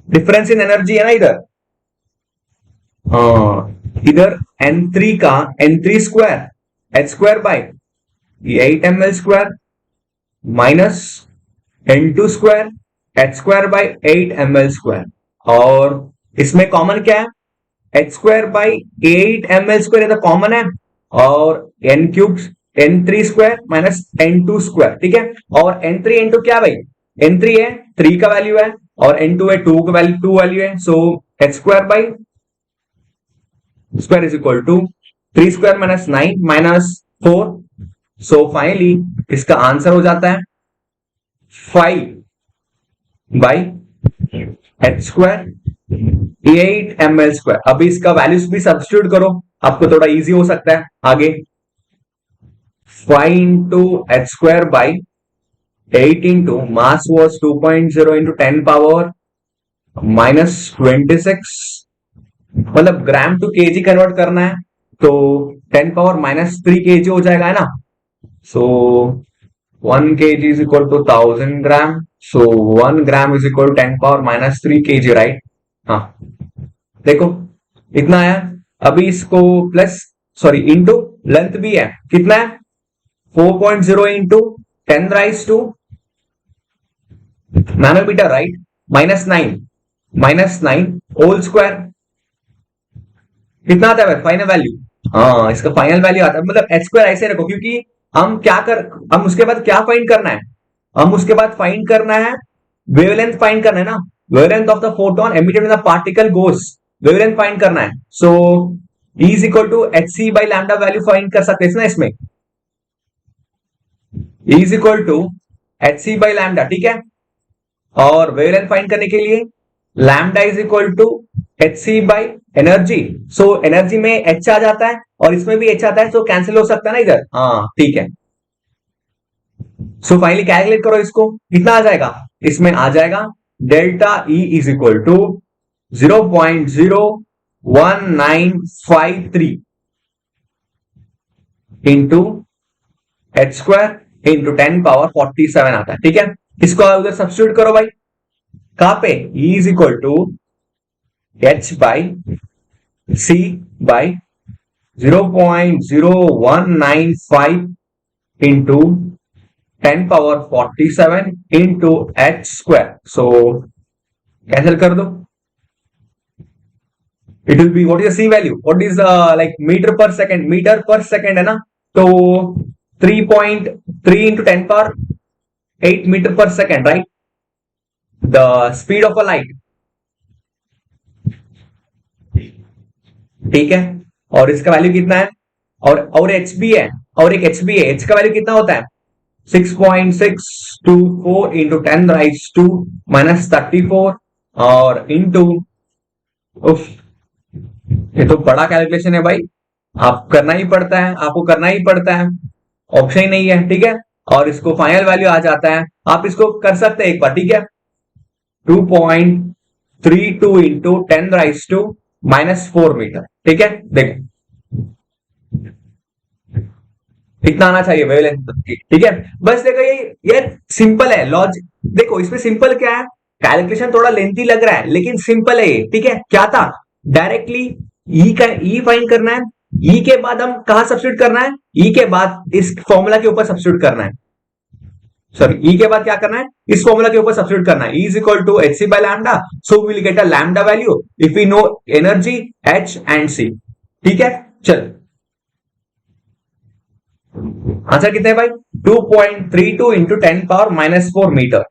डिफरेंस इन एनर्जी है ना इधर. इधर n3 का n3 square h square by 8 ml square minus n2 square h square by 8 ml square, और इसमें कॉमन क्या है? h square by 8 ml square ये तो कॉमन है, और n cube n3 square minus n2 square. ठीक है, और n3 n2 क्या भाई? n3 है 3 का वैल्यू है, और n2 है 2 का वैल्यू 2 वैल्यू है. सो h square by square is equal to 3 square minus 9 minus 4. so finally इसका आंसर हो जाता है 5 by h square 8 ml square. अभी इसका वैल्यूज भी सब्स्टिट्यूट करो, आपको थोड़ा इजी हो सकता है आगे. 5 into h square by 8 into mass was 2.0 into 10 power minus 26, मतलब ग्राम टू केजी कन्वर्ट करना है, तो 10 पावर माइनस 3 केजी हो जाएगा, है ना. So 1 KG is equal to 1000 gram. So 1 gram is equal to 10 power minus 3 KG, right. हाँ देखो इतना है. अभी इसको प्लस सॉरी इंटू लेंथ भी है, कितना है? 4.0 into 10 raise to nanometre, right. Minus 9 whole square. कितना आता है फाइनल वैल्यू? हाँ इसका फाइनल वैल्यू आता है, मतलब h स्क्वायर ऐसे रखो, क्योंकि हम उसके बाद क्या फाइंड करना है? हम उसके बाद फाइंड करना है वेवलेंथ फाइंड करना है ना. Wavelength of the photon emitted when the particle goes, wavelength find करना है. So E is equal to hc by lambda value find कर सकते हैं ना इसमें. E is equal to hc by lambda. ठीक है, और वेवलेंथ फाइंड करने के लिए lambda is equal to hc by energy. So energy में h आ जाता है और इसमें भी h आता है, सो कैंसिल हो सकता है ना इधर. हाँ ठीक है. सो फाइनली कैलकुलेट करो इसको, कितना आ जाएगा? इसमें आ जाएगा delta E is equal to 0.01953 into h square into 10 power 47 आता है. ठीक है, इसको उधर सब्स्टिट्यूट करो भाई. कहां पे? E is equal to h by c by 0.0195 into 10 power 47 into h square. So cancel कर दो. It will be what is C value, what is like metre per second है ना. तो 3.3 into 10 power 8 metre per second, right, the speed of a light, ठीक है, और इसका वैल्यू कितना है, और एच भी है, और एक एच भी है, एच का वैल्यू कितना होता है 6.624 इंटू 10 राइज टू माइनस 34 और इंटू, ये तो बड़ा कैलकुलेशन है भाई, आप करना ही पड़ता है, आपको करना ही पड़ता है, ऑप्शन ही नहीं है, ठीक है, और इसको फाइनल वैल्यू आ जाता है, आप इसको कर सकते हैं एक बार, ठीक है, 2.32 into 10 raise to minus 4 metre, ठीक है, देखो इतना आना चाहिए वेवलेंथ, ठीक है, बस देखो ये सिंपल है लॉजिक, देखो इसमें सिंपल क्या है, कैलकुलेशन थोड़ा लेंथी लग रहा है लेकिन सिंपल है ये, ठीक है, क्या था, डायरेक्टली ई का ई फाइंड करना है, ई के बाद हम कहा सब्स्टिट्यूट करना है, ई के बाद इस फॉर्मूला के ऊपर सब्स्टिट्यूट करना है, सॉरी ई के बाद क्या करना है, इस फॉर्मूला के ऊपर सब्स्टिट्यूट करना है, E is equal to H C by lambda, so we will get a lambda value if we know energy H and C, ठीक है, चल आंसर कितने है भाई, 2.32 into 10 power minus 4 metre,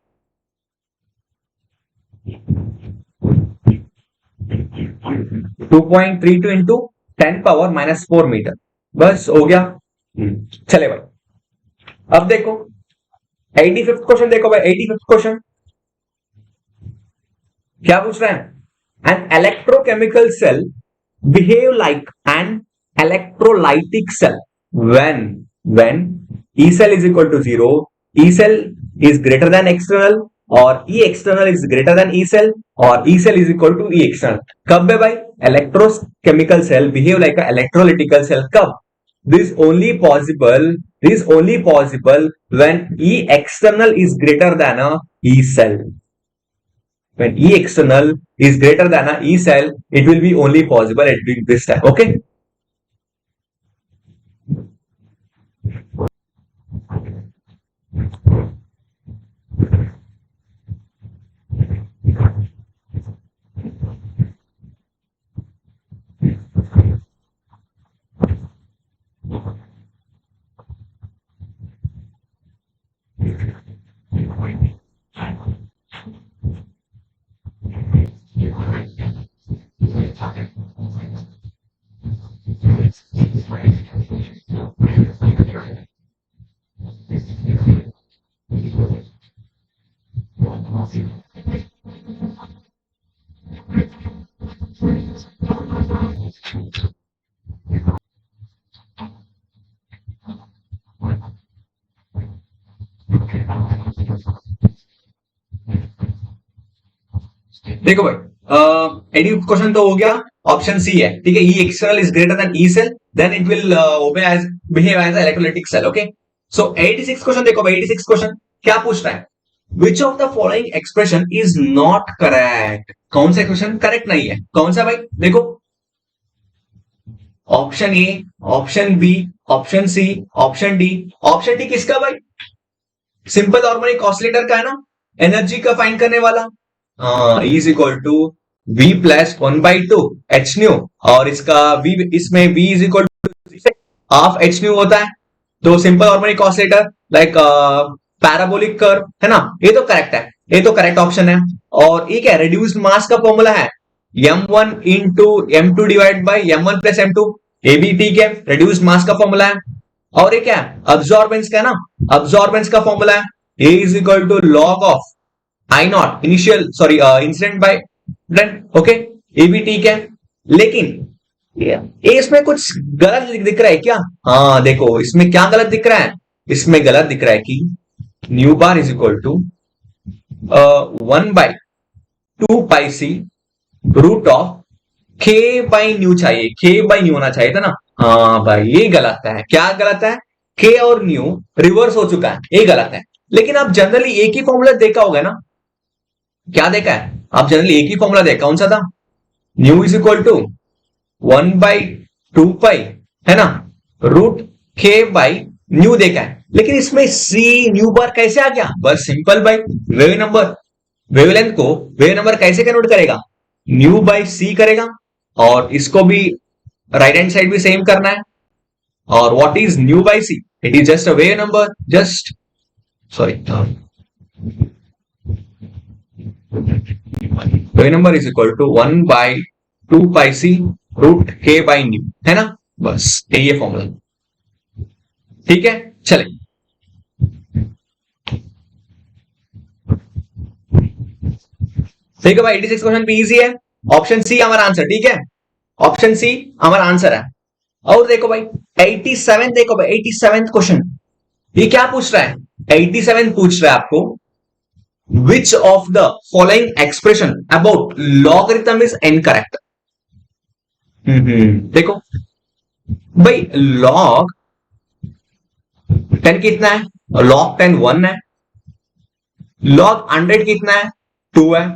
2.32 into 10 power minus 4 metre, बस हो गया, चले भाई, अब देखो 85th क्वेश्चन, देखो भाई 85th क्वेश्चन क्या पूछ रहे हैं, an electrochemical cell behave like an electrolytic cell when E cell is equal to 0, E cell is greater than external और E external is greater than E cell और E cell is equal to E external, कब है भाई, electrochemical cell behave like a electrolytical cell, कब, this is only possible when E external is greater than a E cell, when E external is greater than a E cell it will be only possible at this time, okay. देखो भाई एडी क्वेश्चन तो हो गया, ऑप्शन सी है, ठीक है, E external is greater than E cell then it will obey as behave as electrolytic cell, okay, so 86 question देखो भाई, 86 क्वेश्चन क्या पूछ रहा है, which of the following expression is not correct, कौन सा एक्सप्रेशन करेक्ट नहीं है, कौन सा भाई, देखो option A, option B, option C, option D, option D किसका भाई, सिंपल हार्मोनिक ऑसिलेटर का है ना, एनर्जी का फाइंड करने वाला, is equal to V plus 1/2 H nu, और इसका V, इसमें V is equal to half H nu होता है, तो simple harmonic oscillator like parabolic curve है ना, ये तो करेक्ट है, ये तो करेक्ट ऑप्शन है, और ये क्या रिड्यूस्ड मास का फॉर्मूला है m1 into m2 divide by m1 plus m2, ये भी ठीक है, रिड्यूस्ड मास का फॉर्मूला है, और ये क्या है अब्सॉर्बेंस का ना, अब्सॉर्बेंस का फॉर्मूला है A is equal to log of I naught initial sorry incident by current, okay, ये भी ठीक है, लेकिन ये इसमें कुछ गलत दिख रहा है क्या, हाँ देखो इसमें क्या गलत दिख रहा है, इसमें गलत दिख रहा है कि nu bar is equal to 1/2πc root of k by nu चाहिए, k बाई न्यू होना चाहिए था ना, हाँ भाई ये गलत है, क्या गलत है, k और न्यू रिवर्स हो चुका है, ये गलत है, लेकिन आप जनरली एक ही फॉर्मूला देखा होगा ना, क्या देखा है आप जनरली एक ही फॉर्मूला देखा, कौन सा था, न्यू इज इक्वल टू 1/2π है ना रूट k बाई न्यू देखा है, लेकिन इसमें सी न्यू बार कैसे आ गया, बस सिंपल भाई, वेव नंबर, वेवलेंथ को वेव नंबर कैसे कन्वर्ट करेगा, न्यू बाई सी करेगा, और इसको भी राइट हैंड साइड भी सेम करना है, और what is nu by C, it is just a wave number, just sorry तो number is equal to 1/2πc root k by nu, है ना। बस यही है फॉर्मूला। ठीक है, चले। ठीक है भाई, 86 क्वेश्चन भी इजी है। ऑप्शन सी हमारा आंसर, ठीक है, ऑप्शन सी हमारा आंसर है। और देखो भाई 87, देखो भाई 87 क्वेश्चन, ये क्या पूछ रहा है? 87 पूछ रहा है आपको, विच of the following expression about logarithm is incorrect. देखो भाई लॉग 10 कितना है? लॉग 10 1 है। लॉग 100 कितना है? 2 है।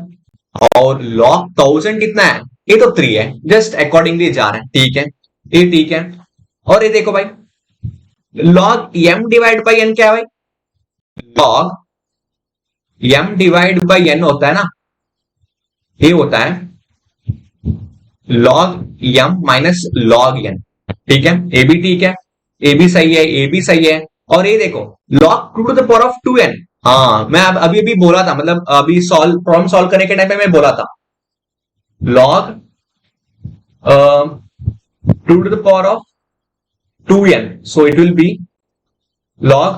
और लॉग 1000 कितना है? ये तो 3 है। जस्ट अकॉर्डिंगली जा रहे हैं, ठीक है, ये ठीक है। और ये देखो भाई log m divide by n क्या है भाई? Log m divide by n होता है ना, ये होता है log m minus log n। ठीक है, ए भी ठीक है, ए भी सही है, ए भी सही है। और ये देखो log 2 to the power of 2n। हाँ, मैं अभी अभी बोला था, मतलब अभी प्रॉब्लम सॉल्व करने के टाइम पे मैं बोला था log 2 to the power of 2n, so it will be log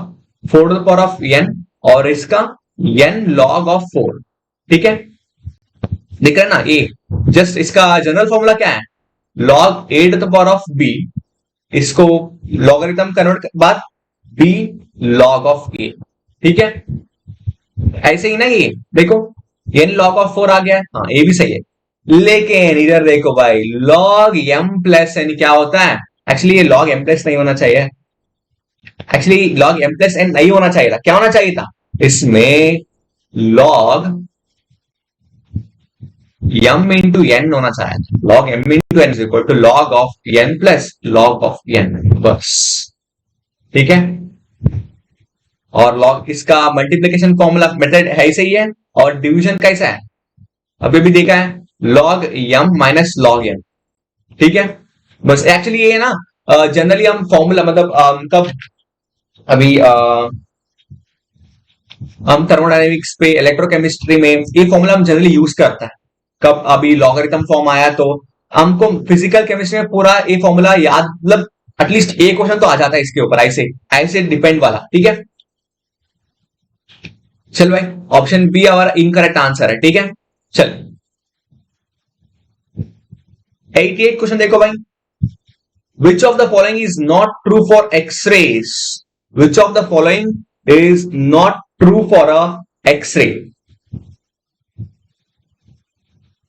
4 to the power of n, और इसका n log ऑफ 4। ठीक है, दिख रहा है ना ये। जस्ट इसका जनरल फॉर्मूला क्या है? log a to the power of b, इसको लॉगरिथम कन्वर्ट के बाद b log ऑफ a। ठीक है, ऐसे ही ना, ये देखो n log ऑफ 4 आ गया है। हाँ, ये भी सही है। लेकिन इधर देखो भाई log m प्लस n क्या होता है? एक्चुअली ये log m प्लस नहीं होना चाहिए, actually log m plus n नहीं होना चाहिए था। क्या होना चाहिए था इसमें? log m इंटू n होना चाहिए। log m into n is equal to log of n plus log of n, बस। ठीक है, और log इसका मल्टीप्लिकेशन फॉर्मूला मेथड है सही है, और डिवीजन कैसा है अभी भी देखा है, log m minus log n। ठीक है, बस एक्चुअली ये ना जनरली हम फॉर्मूला मतलब कब अभी हम थर्मोडायनेमिक्स पे इलेक्ट्रोकेमिस्ट्री में ये फॉर्मूला हम जनरली यूज करते हैं। कब अभी लॉगरिथम फॉर्म आया तो हमको फिजिकल केमिस्ट्री में पूरा ये फॉर्मूला याद, मतलब एटलीस्ट एक क्वेश्चन तो आ जाता है इसके ऊपर, ऐसे ऐसे डिपेंड वाला। ठीक है, चल भाई ऑप्शन बी हमारा इनकरेक्ट आंसर है। ठीक है, चल 88 क्वेश्चन देखो भाई, which of the following is not true for X-rays? Which of the following is not true for a X-ray?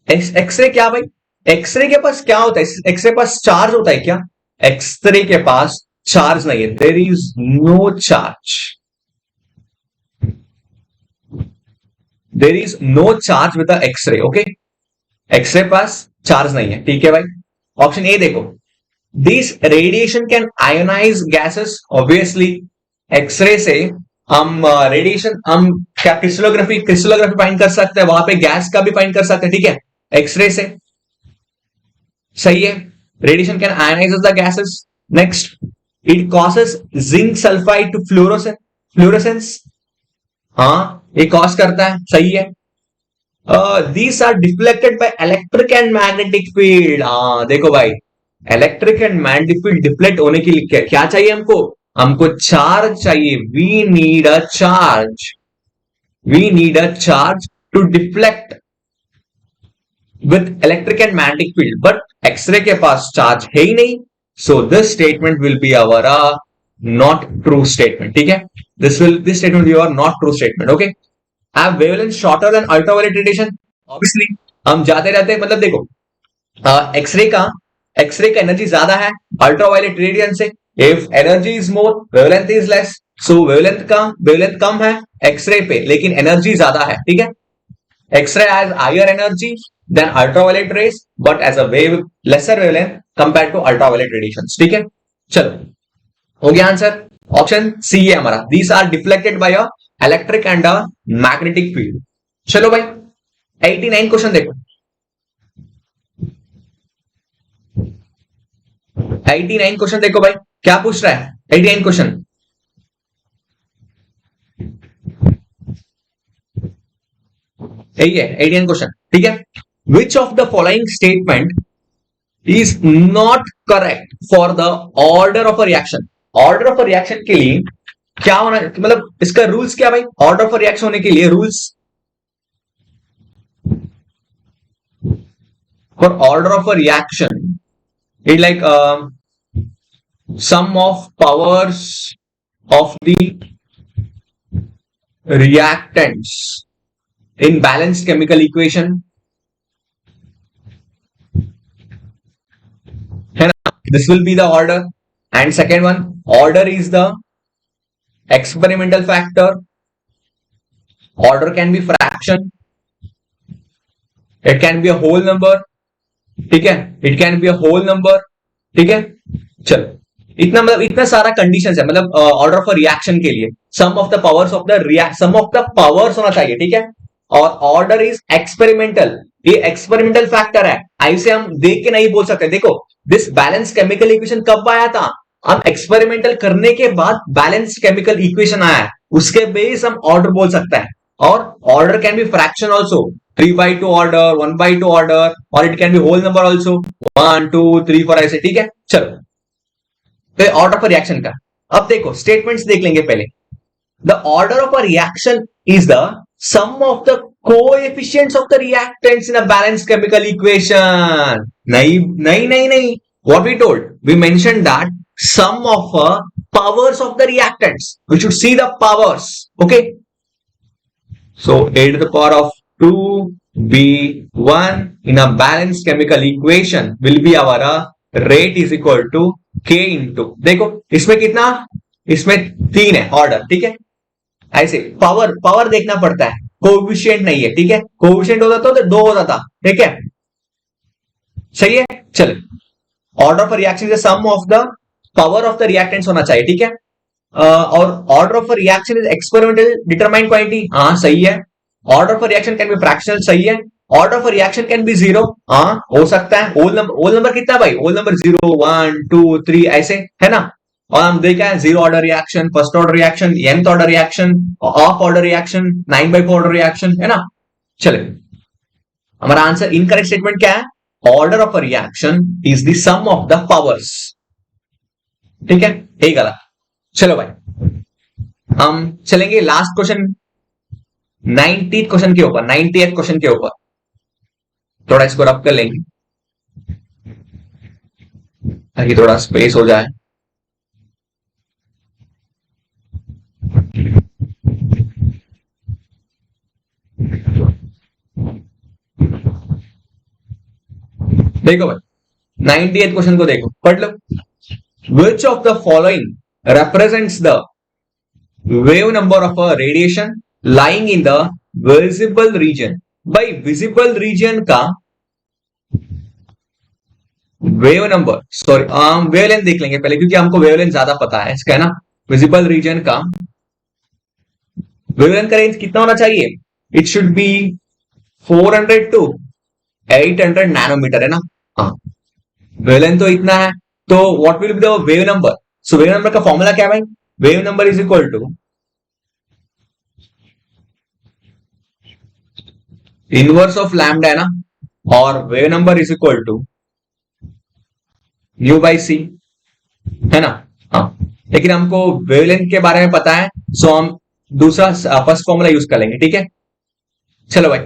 X-ray क्या भाई? एक्सरे के पास क्या होता है? एक्सरे पास चार्ज होता है क्या? एक्सरे के पास चार्ज नहीं है, there is no charge, there is no charge with the X-ray. Okay, X-ray पास चार्ज नहीं है। ठीक है भाई, ऑप्शन ए देखो, this radiation can ionise gases. Obviously X-ray से हम रेडिएशन हम क्या क्रिस्टलोग्राफी फाइंड कर सकते हैं, वहां पे गैस का भी फाइंड कर सकते हैं। ठीक है, एक्सरे से सही है, radiation can ionise the gases. Next, it causes zinc sulphide to fluorescence. हाँ, ये कॉज करता है, सही है। These are deflected by electric and magnetic field. हाँ देखो भाई, electric and magnetic field deflect होने के लिए क्या चाहिए हमको? हमको चार्ज चाहिए। We need a charge, we need a charge to deflect with electric and magnetic field, but X-ray के पास चार्ज है ही नहीं, so this statement will be our not true statement. ठीक है, this statement be our not true statement. Okay, have wavelength shorter than ultraviolet radiation? Obviously हम जाते रहते हैं, मतलब देखो एक्सरे का एनर्जी ज्यादा है अल्ट्रावायलेट रेडियन से। If energy is more, wavelength is less, so wavelength कम है एक्सरे पे, लेकिन एनर्जी ज्यादा है। ठीक है, x-ray has higher energy than ultraviolet rays, but as a wave lesser wavelength compare to ultraviolet radiation. ठीक है, चलो हो गया आंसर। ऑप्शन सी है हमारा, these are deflected by a electric and a magnetic field. चलो भाई 89 क्वेश्चन देखो, 89 क्वेश्चन देखो भाई, क्या पूछ रहा है 89 क्वेश्चन? यही है 18 क्वेश्चन, ठीक है। Which of the following statement is not correct for the order of a reaction. Order of a reaction के लिए क्या होना, मतलब इसका रूल्स क्या भाई, ऑर्डर ऑफ अ रिएक्शन होने के लिए rules, for order of a reaction it like sum of powers of the reactants in balanced chemical equation, है ना, this will be the order. And second one, order is the experimental factor, order can be fraction, it can be a whole number, ठीक है, it can be a whole number, ठीक है। चलो इतना, मतलब इतना सारा कंडीशंस है, मतलब ऑर्डर ऑफ रिएक्शन के लिए sum of the powers of the sum of the powers होना चाहिए, ठीक है। और ऑर्डर इज एक्सपेरिमेंटल, ये एक्सपेरिमेंटल फैक्टर है, ऐसे हम देख के नहीं बोल सकते। देखो दिस बैलेंस केमिकल इक्वेशन कब आया था, हम एक्सपेरिमेंटल करने के बाद बैलेंस केमिकल इक्वेशन आया है, उसके बेस हम ऑर्डर बोल सकते हैं। और order can be fraction also, 3/2 order, 1/2 order, और it can be whole number also, 1 2 3 4 ऐसे, ठीक है। चलो तो ऑर्डर ऑफ रिएक्शन का अब देखो स्टेटमेंट्स देख लेंगे पहले। The order of a reaction is the sum of the coefficients of the reactants in a balanced chemical equation. नहीं नहीं नहीं नहीं, what we told, we mentioned that sum of powers of the reactants, we should see the powers, okay? So a to the power of 2b1 in a balanced chemical equation will be our rate is equal to k into, देखो इसमें कितना, इसमें 3 है ऑर्डर, ठीक है। ऐसे पावर पावर देखना पड़ता है, कोएफिशिएंट नहीं है, ठीक है। कोएफिशिएंट होता तो 2 हो जाता, ठीक है, सही है। चलो order of reaction is sum of the power of the reactants होना चाहिए, ठीक है। और order of reaction is experimental determined quantity, हाँ सही है। Order of reaction can be fractional, सही है। Order of reaction can be 0, हाँ हो सकता है। होल नंबर कितना भाई, होल नंबर 0 1 2 3 ऐसे, है ना। और हम देखा है 0 order reaction, first order reaction, nth order reaction, half order reaction, 9/4 order reaction, है ना। चले हमारा आंसर, इनकरेक्ट स्टेटमेंट क्या है, order of a reaction is the sum of the powers, ठीक है, यही गलत। चलो भाई हम चलेंगे लास्ट क्वेश्चन, 90th क्वेश्चन के ऊपर, 90th क्वेश्चन के ऊपर। थोड़ा इसको रब कर लेंगे ताकि थोड़ा स्पेस हो जाए। देखो भाई 90th क्वेश्चन को देखो, पढ़ लो। Which of the following represents the wave number of a radiation lying in the visible region? भाई visible region का वेव नंबर, सॉरी वेवलेंथ देख लेंगे पहले, क्योंकि हमको वेवलेंथ ज्यादा पता है इसका, है ना। विजिबल रीजन का वेवलेंथ का रेंज कितना होना चाहिए, it should be 400 to 800 nanometre, है ना। हाँ वेवलेंथ तो इतना है, तो what will be the wave number. So wave number का फॉर्मूला क्या है भाई, wave number is equal to inverse of lambda, है ना, और wave number is equal to nu by C, है ना। हाँ लेकिन हमको वेवलेंथ के बारे में पता है, सो हम दूसरा फर्स्ट फॉर्मूला यूज कर लेंगे, ठीक है। चलो भाई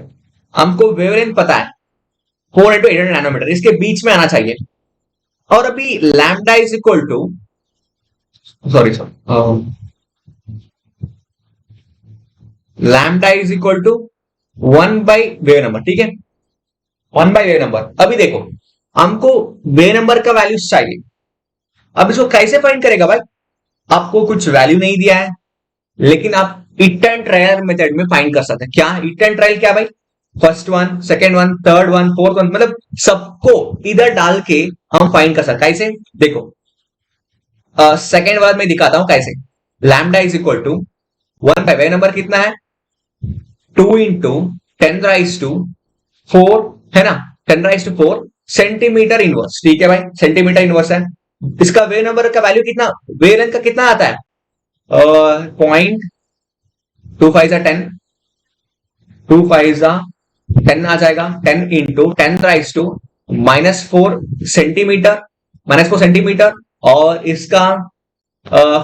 हमको वेवलेंथ पता है 4 into 800 नैनोमीटर, इसके बीच में आना चाहिए। और अभी lambda is equal to, sorry lambda is equal to 1 by wave number, ठीक है, 1 बाई वेव नंबर। अभी देखो हमको वेव नंबर का वैल्यू चाहिए, अब इसको कैसे फाइंड करेगा भाई, आपको कुछ वैल्यू नहीं दिया है, लेकिन आप इट एंड ट्रायल मेथड में फाइंड कर सकते हैं। क्या इट एंड ट्रायल क्या भाई, first one, second one, third one, fourth one, मतलब सबको इधर डाल के हम फाइंड कर सकते हैं। कैसे देखो सेकेंड वाला में दिखाता हूं कैसे। Lambda is equal to 1 by wave number कितना है, 2 into 10⁻⁴, है ना, 10⁻⁴ सेंटीमीटर इनवर्स, ठीक है भाई, सेंटीमीटर इनवर्स है। इसका वेव नंबर का वैल्यू कितना, वेव लेंथ का कितना आता है, 0.25 10, 2 5 10 आ जाएगा, 10 into 10 raised to -4 centimetre, -4 centimetre. और इसका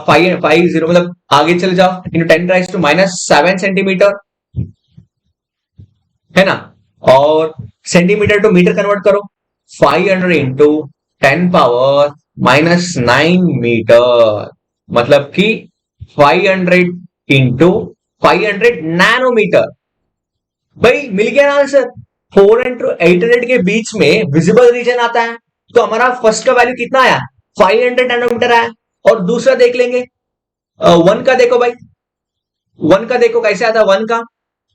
550 मतलब आगे चले जाओ, इंटू 10 raised to -7 सेंटीमीटर, है ना। और सेंटीमीटर टू मीटर कन्वर्ट करो, 500 इंटू 10⁻⁹मीटर, मतलब कि 500 इंटू 500 नैनोमीटर। भाई मिल गया ना आंसर। 400 800 के बीच में विजिबल रीजन आता है, तो हमारा फर्स्ट का वैल्यू कितना आया, 500 नैनोमीटर आया। और दूसरा देख लेंगे, 1 का देखो भाई, 1 का देखो कैसे आता है 1 का।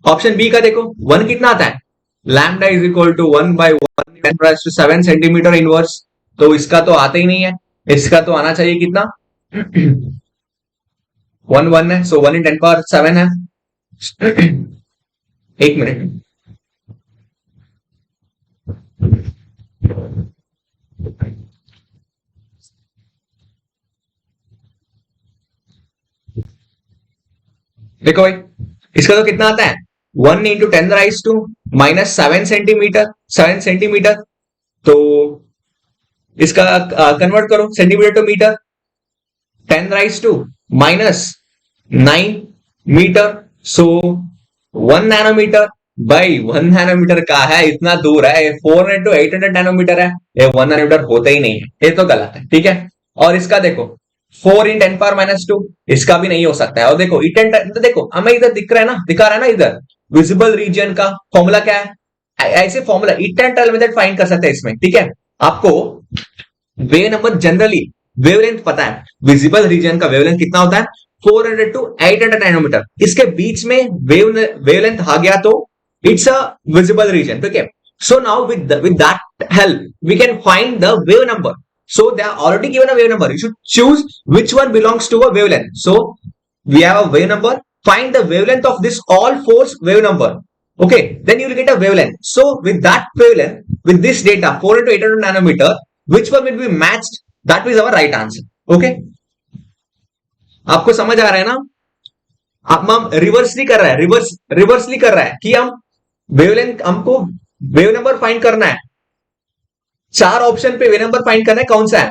ऑप्शन बी का देखो, 1 कितना आता है, lambda is equal to 1/1 centimetre inverse. तो इसका तो आता ही नहीं है, इसका तो आना चाहिए कितना 1 है, सो 1 × 10⁻⁷ है। एक मिनट, देखो भाई इसका तो कितना आता है, 1 इंटू 10⁻⁻⁷ सेंटीमीटर, 7 सेंटीमीटर। तो इसका कन्वर्ट करो centimetre to metre, 10⁻⁻⁹ metre, so 1 nanometre. भाई 1 नैनोमीटर का है, इतना दूर है, 400 to 800 नैनोमीटर है, ये 1 नैनोमीटर होता ही नहीं है, ये तो गलत है, ठीक है। और इसका देखो 4 × 10⁻⁻², इसका भी नहीं हो सकता है। और देखो देखो हमें इधर दिखा रहा है ना इधर विजिबल रीजन का फॉर्मूला क्या है, ऐसे formula hit and trial method find कर सकते हैं इसमें, ठीक है। आपको वेव नंबर जनरली वेवलेंथ पता है, विजिबल रीजन का वेवलेंथ कितना होता है, 400 to 800 नैनोमीटर। इसके बीच में वेवलेंथ आ गया तो इट्स अ विजिबल रीजन, ठीक है। So now with that help we can find the wave number. So they are already given a wave number. You should choose which one belongs to a wavelength. So we have a wave number. Find the wavelength of this all four wave number. Okay, then you will get a wavelength. So with that wavelength, with this data 400 to 800 nanometer, which one will be matched? That is our right answer. Okay. आपको समझ आ रहा है ना? हम रिवर्सली कर रहा है, रिवर्सली कर रहा है कि हम वेवलेंथ, हमको वेव नंबर फाइंड करना है। 4 ऑप्शन पे वे नंबर फाइंड करना है कौन सा है,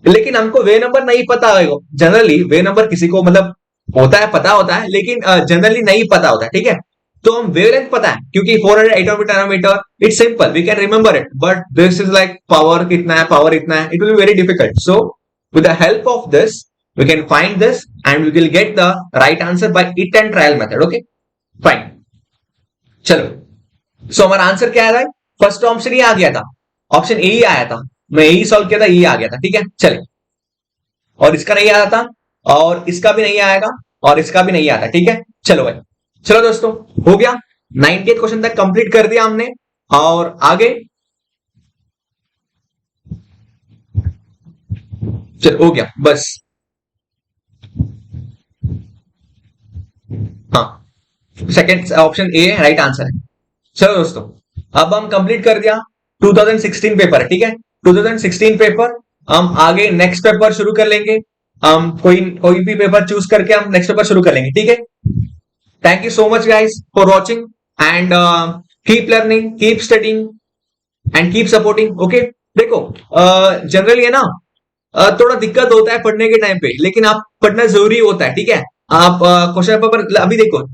लेकिन हमको वे नंबर नहीं पता है। जनरली वे नंबर किसी को मतलब होता है, पता होता है, लेकिन जनरली नहीं पता होता है, ठीक है। तो हम वेवलेंथ पता है क्योंकि 400 nanometre, it's simple, we can remember it. But this is like power कितना है, पावर इतना है, it will be very difficult. So with the help of this we can find this and we will get the right answer by it and trial method. Okay fine, चलो। सो हमारा आंसर क्या है, फर्स्ट ऑप्शन ही आ गया था, ऑप्शन ए ही आया था, मैं यही सॉल्व किया था, ये आ गया था, ठीक है। चलिए, और इसका नहीं आया था, और इसका भी नहीं आएगा, और इसका भी नहीं आता, ठीक है। चलो भाई, चलो दोस्तों, हो गया 90th क्वेश्चन तक कंप्लीट कर दिया हमने। और आगे चलो, हो गया बस। हाँ, second option A right answer है। चलो दोस्तों, अब हम कंप्लीट कर दिया 2016 पेपर है, ठीक है। 2016 पेपर, हम आगे नेक्स्ट पेपर शुरू कर लेंगे। हम कोई भी पेपर चूज करके हम नेक्स्ट पेपर शुरू कर लेंगे, ठीक है। Thank you so much guys for watching and keep learning, keep studying and keep supporting. Okay, देखो जनरली है ना, थोड़ा दिक्कत होता है पढ़ने के टाइम पे, लेकिन आप पढ़ना जरूरी होता है, ठीक है। आप क्वेश्चन पेपर अभी देखो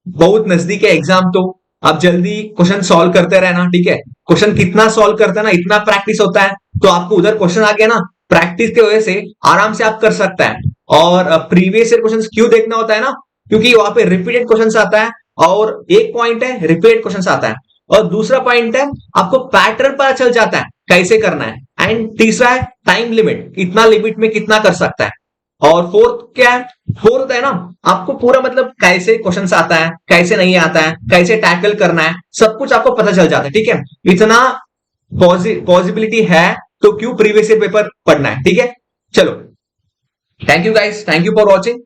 बहुत नजदीक है एग्जाम, तो आप जल्दी क्वेश्चन सॉल्व करते रहना, ठीक है। क्वेश्चन कितना सॉल्व करते हैं ना, इतना प्रैक्टिस होता है, तो आपको उधर क्वेश्चन आ गया ना, प्रैक्टिस की वजह से आराम से आप कर सकते हैं। और प्रीवियस ईयर क्वेश्चन क्यों देखना होता है ना, क्योंकि वहां पे रिपीटेड क्वेश्चन आता है, और एक पॉइंट है रिपीटेड क्वेश्चन आता है, और दूसरा पॉइंट है आपको पैटर्न पता चल जाता है कैसे करना है, एंड तीसरा है टाइम लिमिट, इतना लिमिट में कितना कर सकता है। और फोर्थ क्या है, फोर्थ है ना, आपको पूरा मतलब कैसे क्वेश्चन आता है, कैसे नहीं आता है, कैसे टैकल करना है, सब कुछ आपको पता चल जाता है, ठीक है। इतना पॉसिबिलिटी है तो क्यों प्रीवियस ईयर पेपर पढ़ना है, ठीक है। चलो, thank you guys, thank you for watching.